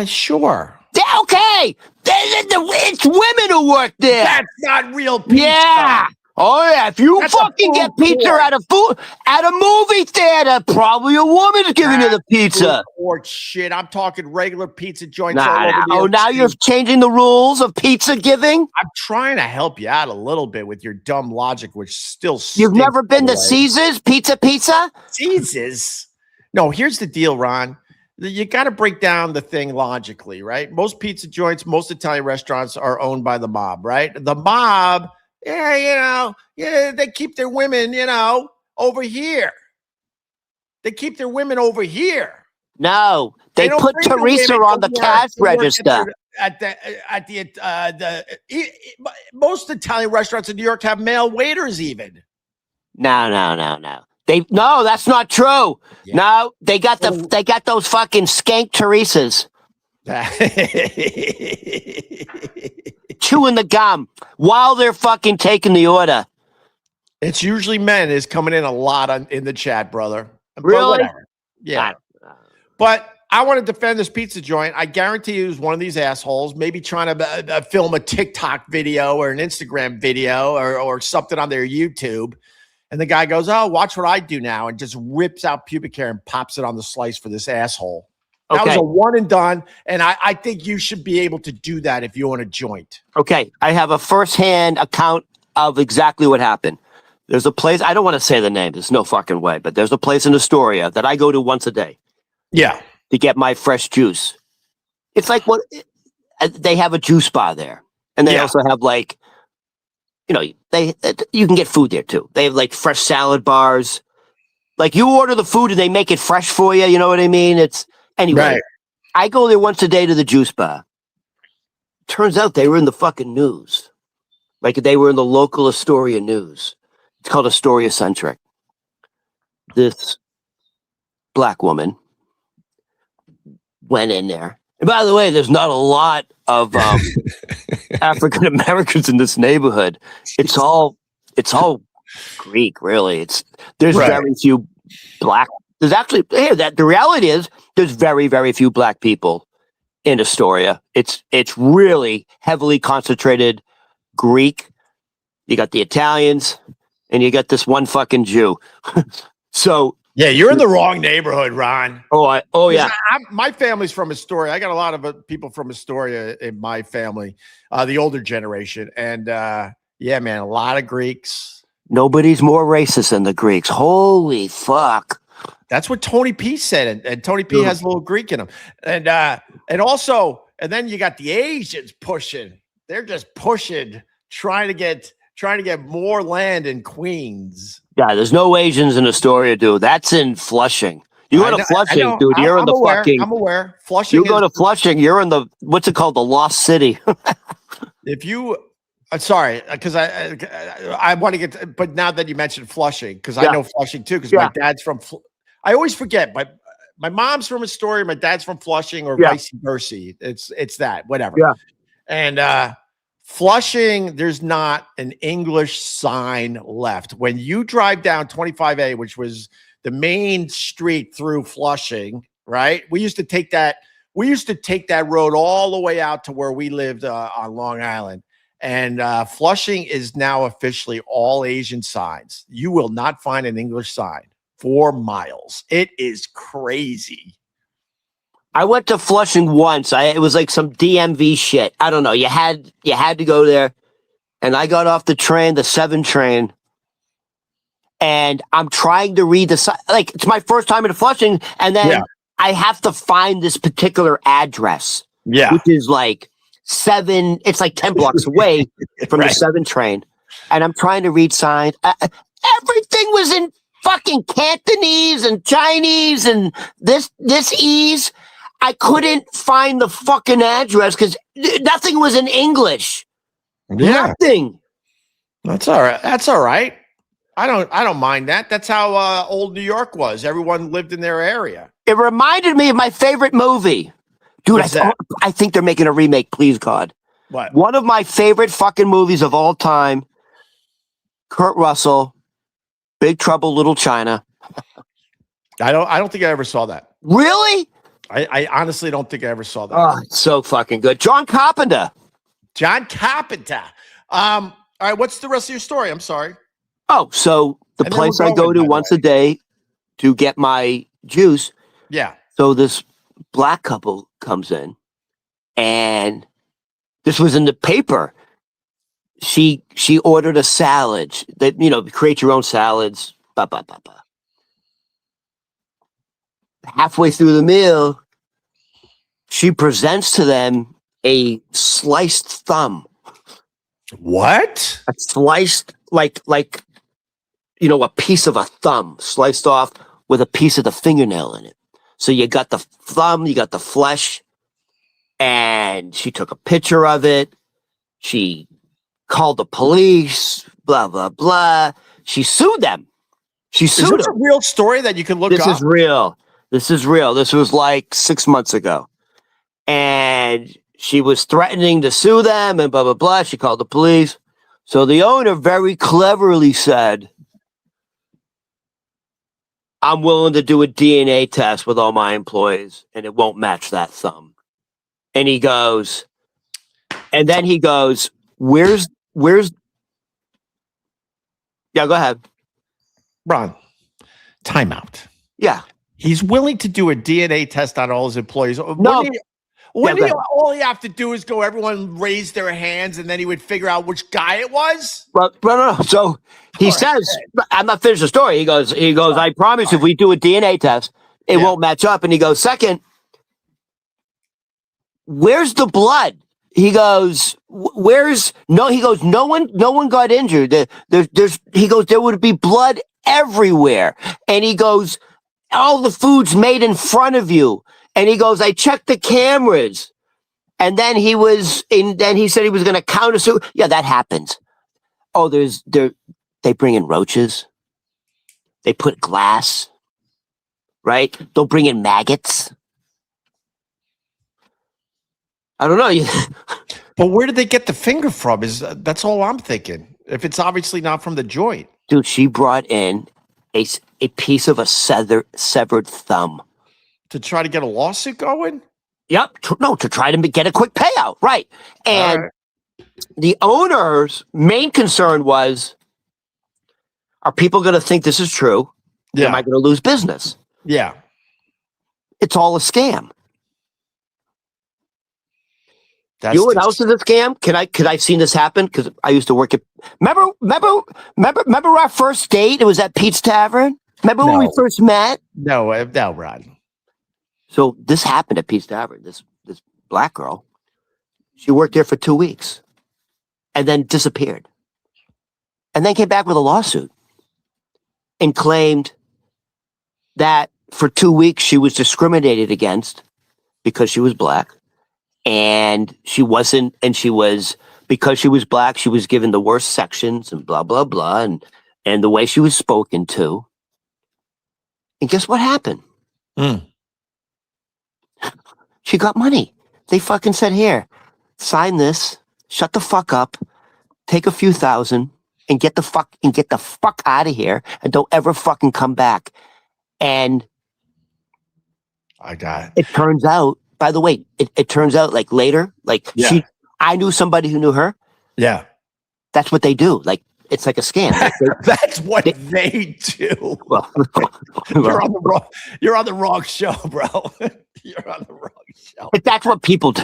Sure. Okay. It's women who work there. That's not real pizza. Yeah. Oh yeah. If you fucking get pizza at a movie theater, probably a woman's giving you the pizza. Or shit. I'm talking regular pizza joints. Now you're changing the rules of pizza giving? I'm trying to help you out a little bit with your dumb logic, which still stinks. You've never been to Caesar's Pizza? Caesar's? No, here's the deal, Ron. You got to break down the thing logically, right? Most pizza joints, most Italian restaurants are owned by the mob, right? The mob, they keep their women, over here. They keep their women over here. No, they put Teresa on the cash register. Most Italian restaurants in New York have male waiters even. No. No, that's not true. Yeah. No, they got those fucking skank Teresas. Chewing the gum while they're fucking taking the order. It's usually men is coming in a lot in the chat, brother. Really? Yeah. But I want to defend this pizza joint. I guarantee you it was one of these assholes, maybe trying to film a TikTok video or an Instagram video or something on their YouTube. And the guy goes, "Oh, watch what I do now," and just rips out pubic hair and pops it on the slice for this asshole. Okay. That was a one and done, and I think you should be able to do that if you want a joint. Okay, I have a firsthand account of exactly what happened. There's a place, I don't want to say the name, there's no fucking way, but there's a place in Astoria that I go to once a day. Yeah. To get my fresh juice. It's like they have a juice bar there. And they also have you can get food there too. They have like fresh salad bars. Like you order the food and they make it fresh for you. You know what I mean? Anyway, right. I go there once a day to the juice bar. Turns out they were in the fucking news. Like they were in the local Astoria news. It's called Astoria Centric. This black woman went in there. And by the way, there's not a lot of African Americans in this neighborhood. It's all Greek, really. There's very few black. There's actually the reality is there's very, very few black people in Astoria. It's really heavily concentrated Greek. You got the Italians, and you got this one fucking Jew. So. Yeah, you're in the wrong neighborhood, Ron. Oh yeah. My family's from Astoria. I got a lot of people from Astoria in my family, the older generation. And yeah, man, a lot of Greeks. Nobody's more racist than the Greeks. Holy fuck. That's what Tony P said. And Tony P has a little Greek in him. And then you got the Asians pushing. They're just pushing, trying to get more land in Queens. Yeah, there's no Asians in Astoria, dude. That's in Flushing. You go to Flushing, dude. You're in the fucking. I'm aware. Flushing. You go to Flushing. You're in the what's it called? The Lost City. If you, sorry, because I want to get, but now that you mentioned Flushing, because I know Flushing too, because my dad's from. I always forget, but my mom's from Astoria, my dad's from Flushing, or vice versa. It's that whatever. Yeah. And Flushing, there's not an English sign left. When you drive down 25A, which was the main street through Flushing, right? We used to take that road all the way out to where we lived on Long Island. And Flushing is now officially all Asian signs. You will not find an English sign 4 miles. It is crazy. I went to Flushing once. It was like some DMV shit. I don't know. You had to go there. And I got off the train, the 7 train, and I'm trying to read the sign. Like, it's my first time in Flushing, and then I have to find this particular address, which is like 7. It's like 10 blocks away from the 7 train, and I'm trying to read signs. Everything was in fucking Cantonese and Chinese and this ease. I couldn't find the fucking address because nothing was in English. Yeah. Nothing. That's all right. That's all right. I don't mind that. That's how old New York was. Everyone lived in their area. It reminded me of my favorite movie. Dude, I think they're making a remake, please God. What? One of my favorite fucking movies of all time. Kurt Russell, Big Trouble Little China. I don't think I ever saw that. Really? I honestly don't think I ever saw that. Oh, it's so fucking good. John Carpenter. All right, what's the rest of your story? I'm sorry. Oh, so the place I go to once a day to get my juice. Yeah. So this black couple comes in, and this was in the paper. She ordered a salad. That, create your own salads. Halfway through the meal, she presents to them a sliced thumb. What? A sliced, like a piece of a thumb sliced off with a piece of the fingernail in it. So you got the thumb, you got the flesh, and she took a picture of it. She called the police, blah, blah, blah. She sued them. Is this a real story that you can look up? This is real. This was like 6 months ago. And she was threatening to sue them and blah, blah, blah. She called the police. So the owner very cleverly said, I'm willing to do a DNA test with all my employees, and it won't match that thumb. And he goes, where's, yeah, go ahead. Ron, timeout. Yeah. He's willing to do a DNA test on all his employees. No. All he have to do is everyone raise their hands, and then he would figure out which guy it was? Well, no. So he says, I'm not finished the story. He goes, I promise if we do a DNA test, it won't match up. And he goes, second, where's the blood? He goes, no one got injured. He goes, there would be blood everywhere. And he goes, all the food's made in front of you. And he goes, I checked the cameras. And then he said he was going to countersue. Yeah, that happens. Oh, they bring in roaches. They put glass, right? They'll bring in maggots. I don't know. But where did they get the finger from? That's all I'm thinking. If it's obviously not from the joint. Dude, she brought in a piece of a severed thumb. To try to get a lawsuit going? Yep. To try to get a quick payout. Right. And the owner's main concern was, are people going to think this is true? Yeah. Am I going to lose business? Yeah. It's all a scam. You know what else is a scam? Could I seen this happen? Because I used to work at. Remember our first date? It was at Pete's Tavern. Remember when we first met? No, Rod. So this happened at Pete's Tavern. This black girl, she worked there for 2 weeks, and then disappeared, and then came back with a lawsuit, and claimed that for 2 weeks she was discriminated against because she was black. And because she was black, she was given the worst sections and blah, blah, blah. And the way she was spoken to. And guess what happened? She got money. They fucking said, here, sign this, shut the fuck up, take a few thousand and get the fuck out of here. And don't ever fucking come back. And I got it. It turns out, by the way, it turns out later, I knew somebody who knew her. Yeah. That's what they do. It's like a scam. That's what they do. Well, You're on the wrong show, bro. You're on the wrong show. but that's what people do.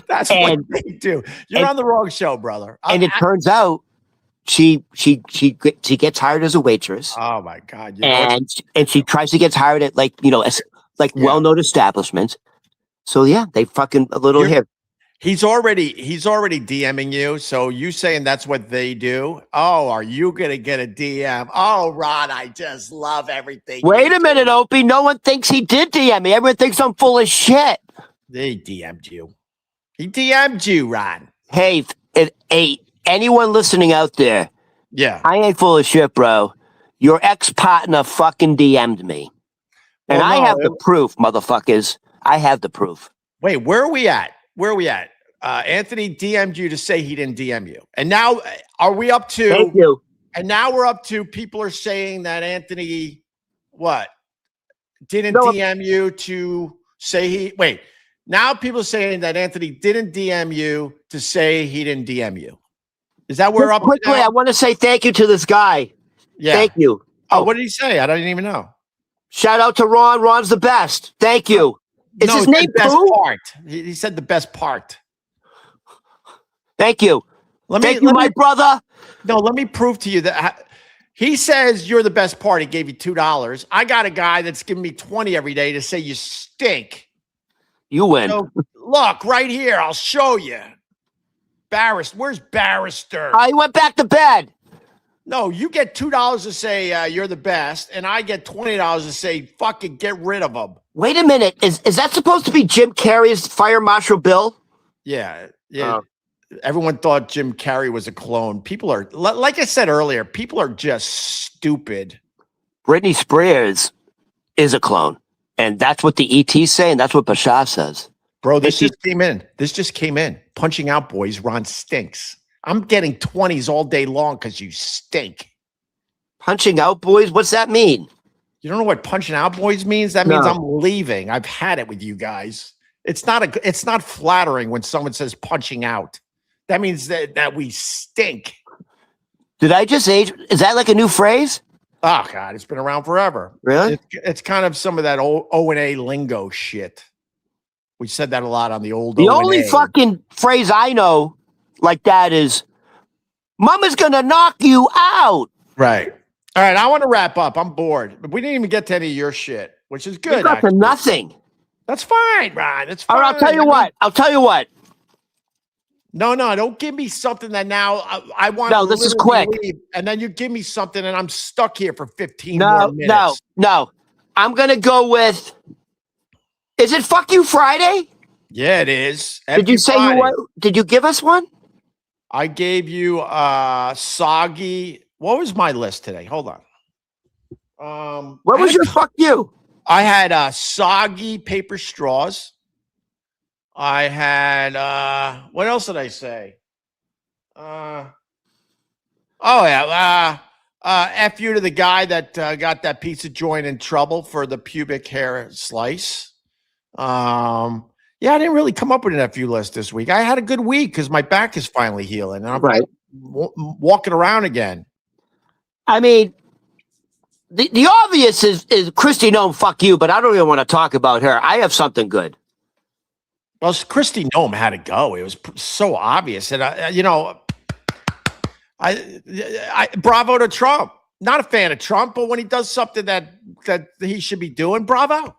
That's what they do. You're on the wrong show, brother. And it turns out she gets hired as a waitress. Oh my God! And she tries to get hired at well-known establishments. So yeah, they fucking a little here. He's already DMing you. So you saying that's what they do? Oh, are you gonna get a DM? Oh, Ron, I just love everything. Wait a minute, Opie. No one thinks he did DM me. Everyone thinks I'm full of shit. They DM'd you. He DM'd you, Ron. Hey, anyone listening out there? Yeah, I ain't full of shit, bro. Your ex-partner fucking DM'd me, and I have the proof, motherfuckers. I have the proof. Wait, where are we at? Anthony DM'd you to say he didn't DM you. And now are we up to Thank you. And now we're up to people are saying that Anthony didn't DM you to say now people are saying that Anthony didn't DM you to say he didn't DM you. Is that where we're up quickly, to now? I want to say thank you to this guy. Yeah. Thank you. Oh, what did he say? I don't even know. Shout out to Ron. Ron's the best. Thank you. Is his name best Pooh? part? He said the best part. Thank you. Thank you, my brother. No, let me prove to you that he says you're the best part. He gave you $2. I got a guy that's giving me 20 every day to say you stink. You win. So, look, right here. I'll show you. Where's Barrister? He went back to bed. No, you get $2 to say you're the best, and I get $20 to say fucking get rid of him. Wait a minute. Is that supposed to be Jim Carrey's Fire Marshal Bill? Yeah. Everyone thought Jim Carrey was a clone. People are, like I said earlier, people are just stupid. Britney Spears is a clone, and that's what the ETs say, and that's what Bashar says. Bro, this just came in. Punching out boys. Ron stinks. I'm getting 20s all day long because you stink. Punching out boys? What's that mean? You don't know what punching out boys means? That means I'm leaving. I've had it with you guys. It's not flattering when someone says punching out. That means that we stink. Did I just age? Is that like a new phrase? Oh God, it's been around forever. Really? It's kind of some of that old O&A lingo shit. We said that a lot on the old The O&A. only fucking phrase I know like that is, Mama's gonna knock you out. Right. All right, I want to wrap up. I'm bored. But we didn't even get to any of your shit, which is good. We got to nothing. That's fine, Ron. It's fine. All right, I'll tell you what. No, don't give me something that now I want. No, this is quick. Leave, and then you give me something, and I'm stuck here for 15 more minutes. No. I'm gonna go with. Is it Fuck You Friday? Yeah, it is. Did you say you were? Did you give us one? I gave you soggy. What was my list today? Hold on. What was your fuck you? I had soggy paper straws. I had what else did I say? F you to the guy that got that pizza joint in trouble for the pubic hair slice. Yeah, I didn't really come up with an FU list this week. I had a good week because my back is finally healing and I'm walking around again. I mean, the obvious is Christy Nome, fuck you, but I don't even want to talk about her. I have something good. Well, Christy Nome had to go. It was so obvious. And, I bravo to Trump. Not a fan of Trump, but when he does something that he should be doing, bravo.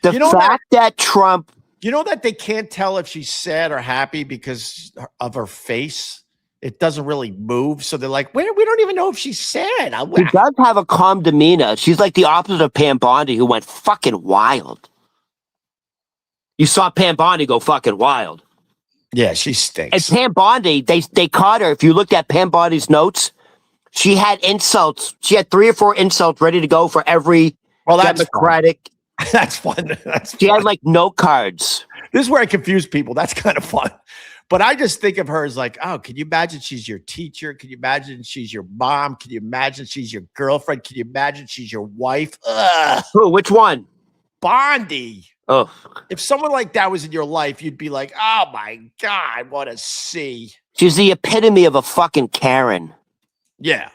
The fact that Trump... You know that they can't tell if she's sad or happy because of her face? It doesn't really move. So they're like, we don't even know if she's sad. She does have a calm demeanor. She's like the opposite of Pam Bondi, who went fucking wild. You saw Pam Bondi go fucking wild. Yeah, she stinks. And Pam Bondi, they caught her. If you looked at Pam Bondi's notes, she had insults. She had 3 or 4 insults ready to go for every Democratic. That's fun. She had like note cards. This is where I confuse people. That's kind of fun. But I just think of her as like, oh, can you imagine she's your teacher? Can you imagine she's your mom? Can you imagine she's your girlfriend? Can you imagine she's your wife? Ugh. Who? Which one? Bondi. Oh. If someone like that was in your life, you'd be like, oh my God, what a C. She's the epitome of a fucking Karen. Yeah.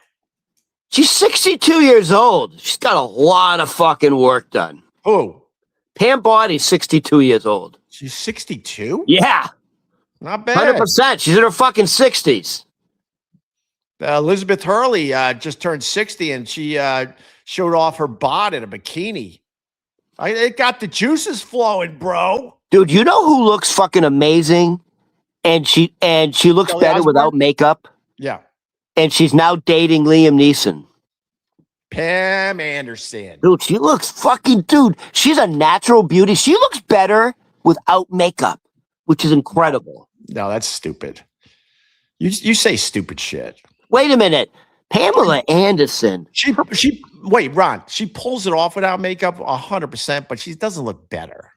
She's 62 years old. She's got a lot of fucking work done. Who? Pam Body's 62 years old. She's 62? Yeah. Not bad. 100%. She's in her fucking 60s. Elizabeth Hurley just turned 60 and she showed off her bod in a bikini. It got the juices flowing, bro. Dude, you know who looks fucking amazing? And she looks Kelly better Osbourne? without makeup. Yeah. And she's now dating Liam Neeson. Pam Anderson. Dude, she looks she's a natural beauty. She looks better without makeup, which is incredible. No, that's stupid. You say stupid shit. Wait a minute. Pamela Anderson. Wait, Ron, she pulls it off without makeup 100%, but she doesn't look better.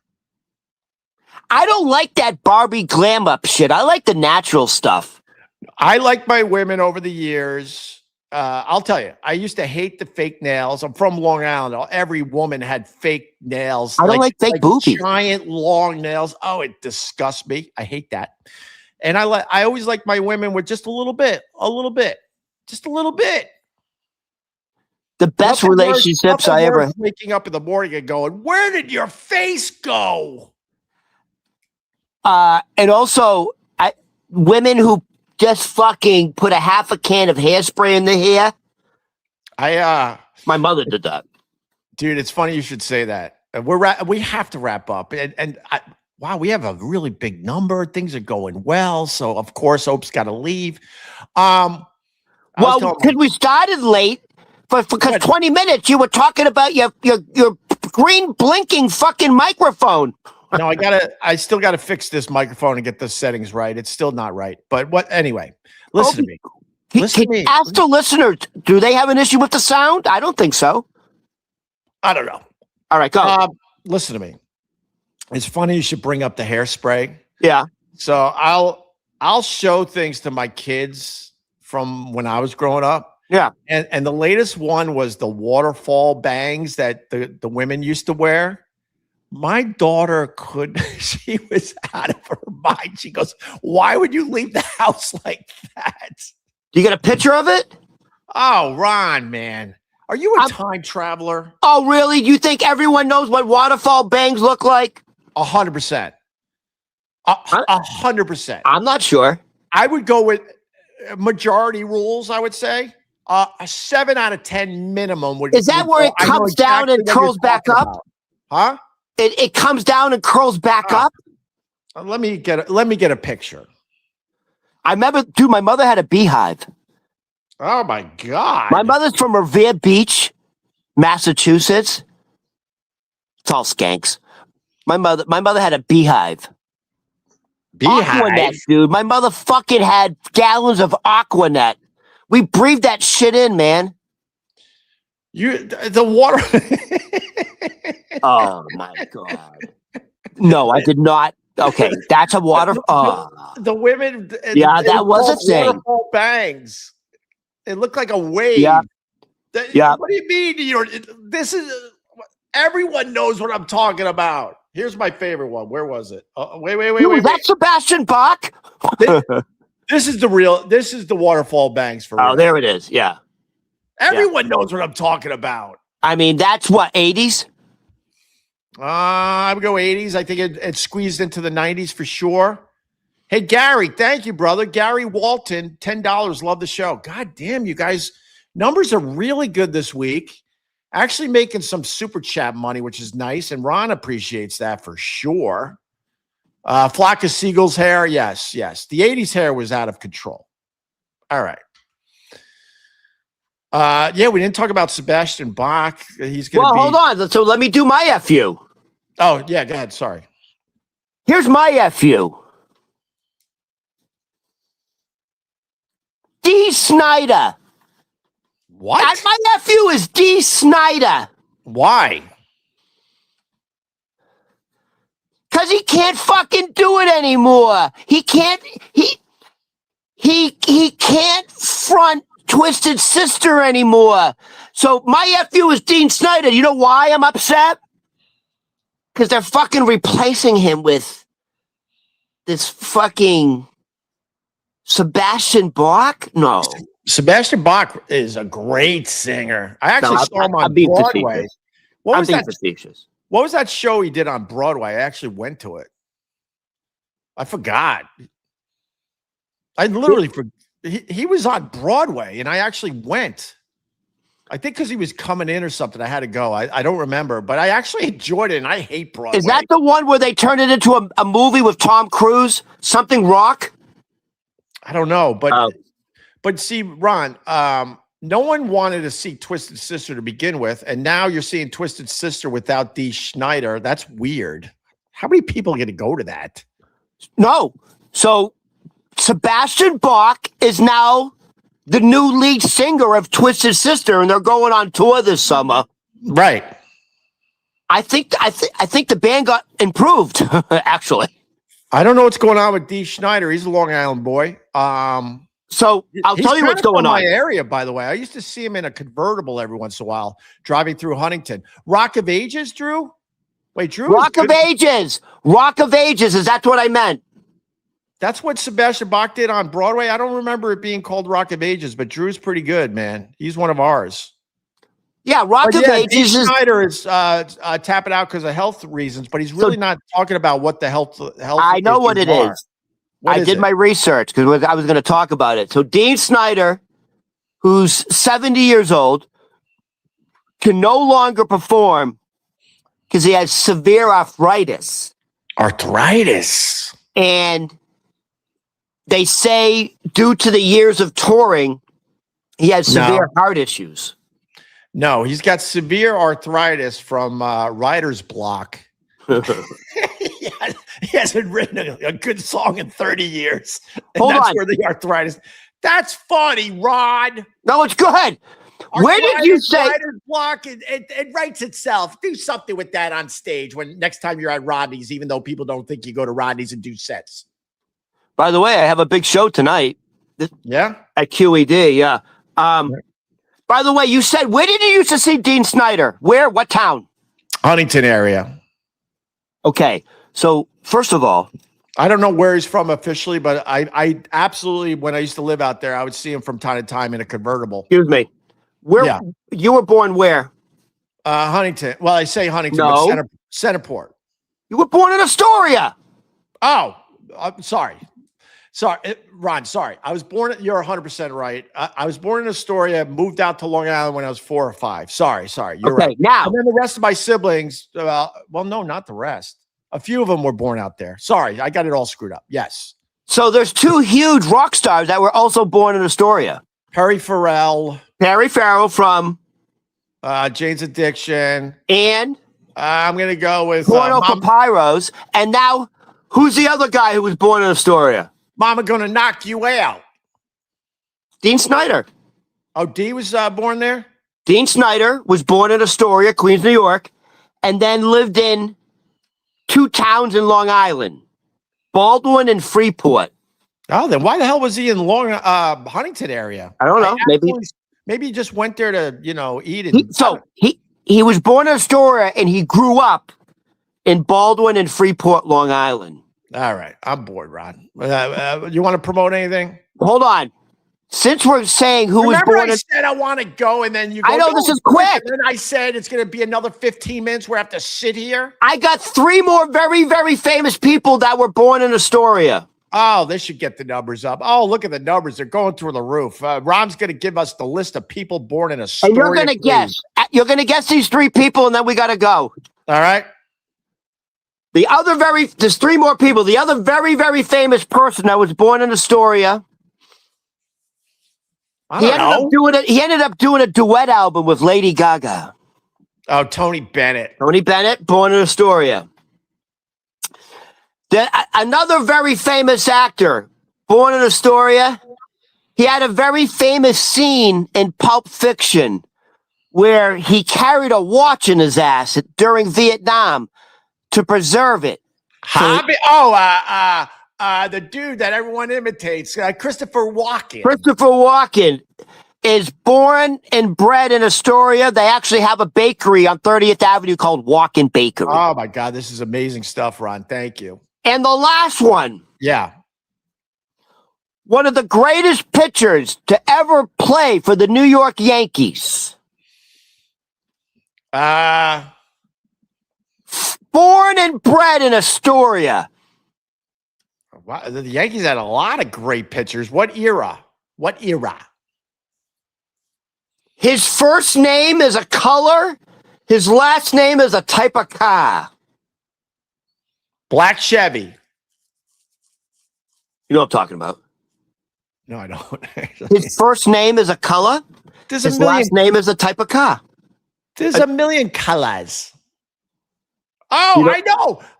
I don't like that Barbie glam up shit. I like the natural stuff. I like my women over the years. I'll tell you, I used to hate the fake nails. I'm from Long Island. Every woman had fake nails. I don't like fake boobies. Giant long nails. Oh, it disgusts me. I hate that. And I always like my women with just a little bit. Just a little bit. The best relationships I ever waking up in the morning and going, where did your face go? And also women who just fucking put a half a can of hairspray in their hair. My mother did that. Dude, it's funny you should say that. We have to wrap up. Wow, we have a really big number. Things are going well. So of course, Opie's got to leave. Because we started late, because 20 minutes you were talking about your green blinking fucking microphone. No, I still gotta fix this microphone and get the settings right. It's still not right. But anyway, listen to me. Ask the listeners, do they have an issue with the sound? I don't think so. I don't know. All right, go. Listen to me. It's funny you should bring up the hairspray. Yeah. So I'll show things to my kids from when I was growing up. Yeah. And the latest one was the waterfall bangs that the women used to wear. My daughter she was out of her mind. She goes, why would you leave the house like that? Do you get a picture of it? Oh, Ron, man. Are you a time traveler? Oh, really? You think everyone knows what waterfall bangs look like? 100%. 100%. I'm not sure. I would go with majority rules, I would say. A 7 out of 10 minimum would. Is that where it comes down and curls back up? Huh? It comes down and curls back up? Let me get a picture. I remember, dude, my mother had a beehive. Oh my God. My mother's from Revere Beach, Massachusetts. It's all skanks. My mother had a beehive. Aquanet, dude. My mother fucking had gallons of Aquanet. We breathed that shit in, man. The water. Oh my God. No, I did not. Okay, that's a water. The women. Yeah, that was a thing. Waterfall bangs. It looked like a wave. Yeah. Yeah. What do you mean? This is everyone knows what I'm talking about. Here's my favorite one. Where was it? Wait. That's Sebastian Bach. This is the waterfall bangs for real. Oh, there it is. Yeah. Everyone knows what I'm talking about. I mean, that's what, 80s? I would go 80s. I think it squeezed into the 90s for sure. Hey, Gary, thank you, brother. Gary Walton, $10. Love the show. God damn, you guys. Numbers are really good this week. Actually making some super chat money, which is nice. And Ron appreciates that for sure. Flock of Seagulls hair. Yes. The 80s hair was out of control. All right. Yeah, we didn't talk about Sebastian Bach. He's going to be. Hold on. So let me do my FU. Oh, yeah, go ahead. Sorry. Here's my FU. D. Snyder. What? My nephew is D. Snyder. Why? Because he can't fucking do it anymore. He can't. He can't front Twisted Sister anymore. So my nephew is Dean Snyder. You know why I'm upset? Because they're fucking replacing him with this fucking Sebastian Bach? No. Sebastian Bach is a great singer. I actually saw him on being Broadway. facetious. What I'm was being that? facetious. What was that show he did on Broadway? I actually went to it. I forgot. I literally forgot. He was on Broadway, and I actually went. I think because he was coming in or something, I had to go. I don't remember, but I actually enjoyed it, and I hate Broadway. Is that the one where they turned it into a movie with Tom Cruise? Something Rock? I don't know, but see, Ron, no one wanted to see Twisted Sister to begin with, and now you're seeing Twisted Sister without Dee Schneider. That's weird. How many people are going to go to that? No. So Sebastian Bach is now the new lead singer of Twisted Sister, and they're going on tour this summer. Right. I think the band got improved, actually. I don't know what's going on with Dee Schneider. He's a Long Island boy. So I'll tell you what's going on. My area, by the way. I used to see him in a convertible every once in a while, driving through Huntington. Rock of Ages, Drew? Wait, Drew? Rock of Ages. Rock of Ages. Is that what I meant? That's what Sebastian Bach did on Broadway. I don't remember it being called Rock of Ages, but Drew's pretty good, man. He's one of ours. Yeah, Rock of Ages. Dee Schneider is tapping out because of health reasons, but he's really not talking about what the health. I know what it is. I did my research because I was going to talk about it. So Dee Schneider, who's 70 years old, can no longer perform because he has severe arthritis. Arthritis. And they say due to the years of touring, he has severe heart issues. No, he's got severe arthritis from writer's block. He hasn't written a good song in 30 years. And that's where the arthritis. That's funny, Rod. No, it's good. Where did you say writer's block? It writes itself. Do something with that on stage when next time you're at Rodney's, even though people don't think you go to Rodney's and do sets. By the way, I have a big show tonight. Yeah? At QED, yeah. By the way, you said, where did you used to see Dee Schneider? Where? What town? Huntington area. Okay. So, first of all, I don't know where he's from officially, but I absolutely, when I used to live out there, I would see him from time to time in a convertible. Excuse me. Where you were born where? Huntington. Well, I say Huntington, but Centerport. You were born in Astoria. Oh, I'm sorry. Ron, sorry. I was born, you're 100% right. I was born in Astoria, moved out to Long Island when I was 4 or 5. Sorry. You're right. Now. And then the rest of my siblings, well, no, not the rest. A few of them were born out there. Sorry, I got it all screwed up. Yes. So there's 2 huge rock stars that were also born in Astoria. Perry Farrell from Jane's Addiction. And I'm going to go with Porno Papyros. And now, who's the other guy who was born in Astoria? Mama Gonna Knock You Out. Dee Schneider. Oh, Dee was born there? Dee Schneider was born in Astoria, Queens, New York, and then lived in 2 towns in Long Island, Baldwin and Freeport. Oh, then why the hell was he in Huntington area? I don't know. Maybe he just went there to, eat it. He was born in Astoria and he grew up in Baldwin and Freeport, Long Island. All right. I'm bored, Ron. You want to promote anything? Hold on. Since we're saying who was born I said I want to go, and then you go. I know this is quick. And then I said it's going to be another 15 minutes where I have to sit here. I got 3 more very, very famous people that were born in Astoria. Oh, they should get the numbers up. Oh, look at the numbers. They're going through the roof. Ron's going to give us the list of people born in Astoria. And you're going to guess. You're going to guess these 3 people, and then we got to go. All right. There's 3 more people. The other very, very famous person that was born in Astoria. He ended up doing a duet album with Lady Gaga. Oh, Tony Bennett. Tony Bennett, born in Astoria. Another very famous actor, born in Astoria. He had a very famous scene in Pulp Fiction where he carried a watch in his ass during Vietnam to preserve it. The dude that everyone imitates, Christopher Walken. Christopher Walken is born and bred in Astoria. They actually have a bakery on 30th Avenue called Walken Bakery. Oh, my God. This is amazing stuff, Ron. Thank you. And the last one. Yeah. one of the greatest pitchers to ever play for the New York Yankees. Born and bred in Astoria. Wow, the Yankees had a lot of great pitchers. What era? What era? His first name is a color. His last name is a type of car. Black Chevy. You know what I'm talking about. No, I don't. His first name is a color. His last name is a type of car. There's a million colors. Oh,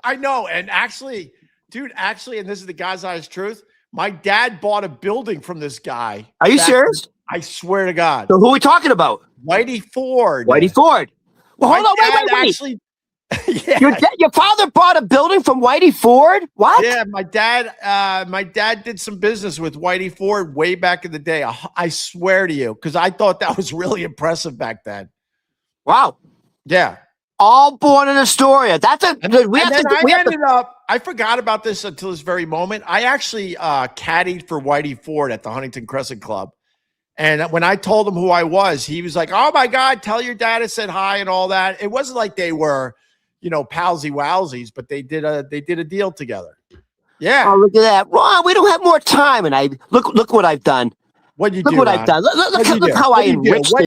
I know. And actually, dude, and this is the God's honest truth. My dad bought a building from this guy. Are you serious? I swear to God. So who are we talking about? Whitey Ford. Whitey Ford. Well, hold on, wait. Actually, yeah. Your father bought a building from Whitey Ford? What? Yeah, my dad did some business with Whitey Ford way back in the day. I swear to you, because I thought that was really impressive back then. Wow. Yeah. All born in Astoria. I forgot about this until this very moment. I actually caddied for Whitey Ford at the Huntington Crescent Club. And when I told him who I was, he was like, "Oh my God, tell your dad I said hi," and all that. It wasn't like they were, palsy wowsies, but they did a deal together. Yeah. Oh, look at that. Ron, we don't have more time. And look what I've done. What you look do? What I've done. Look how I enriched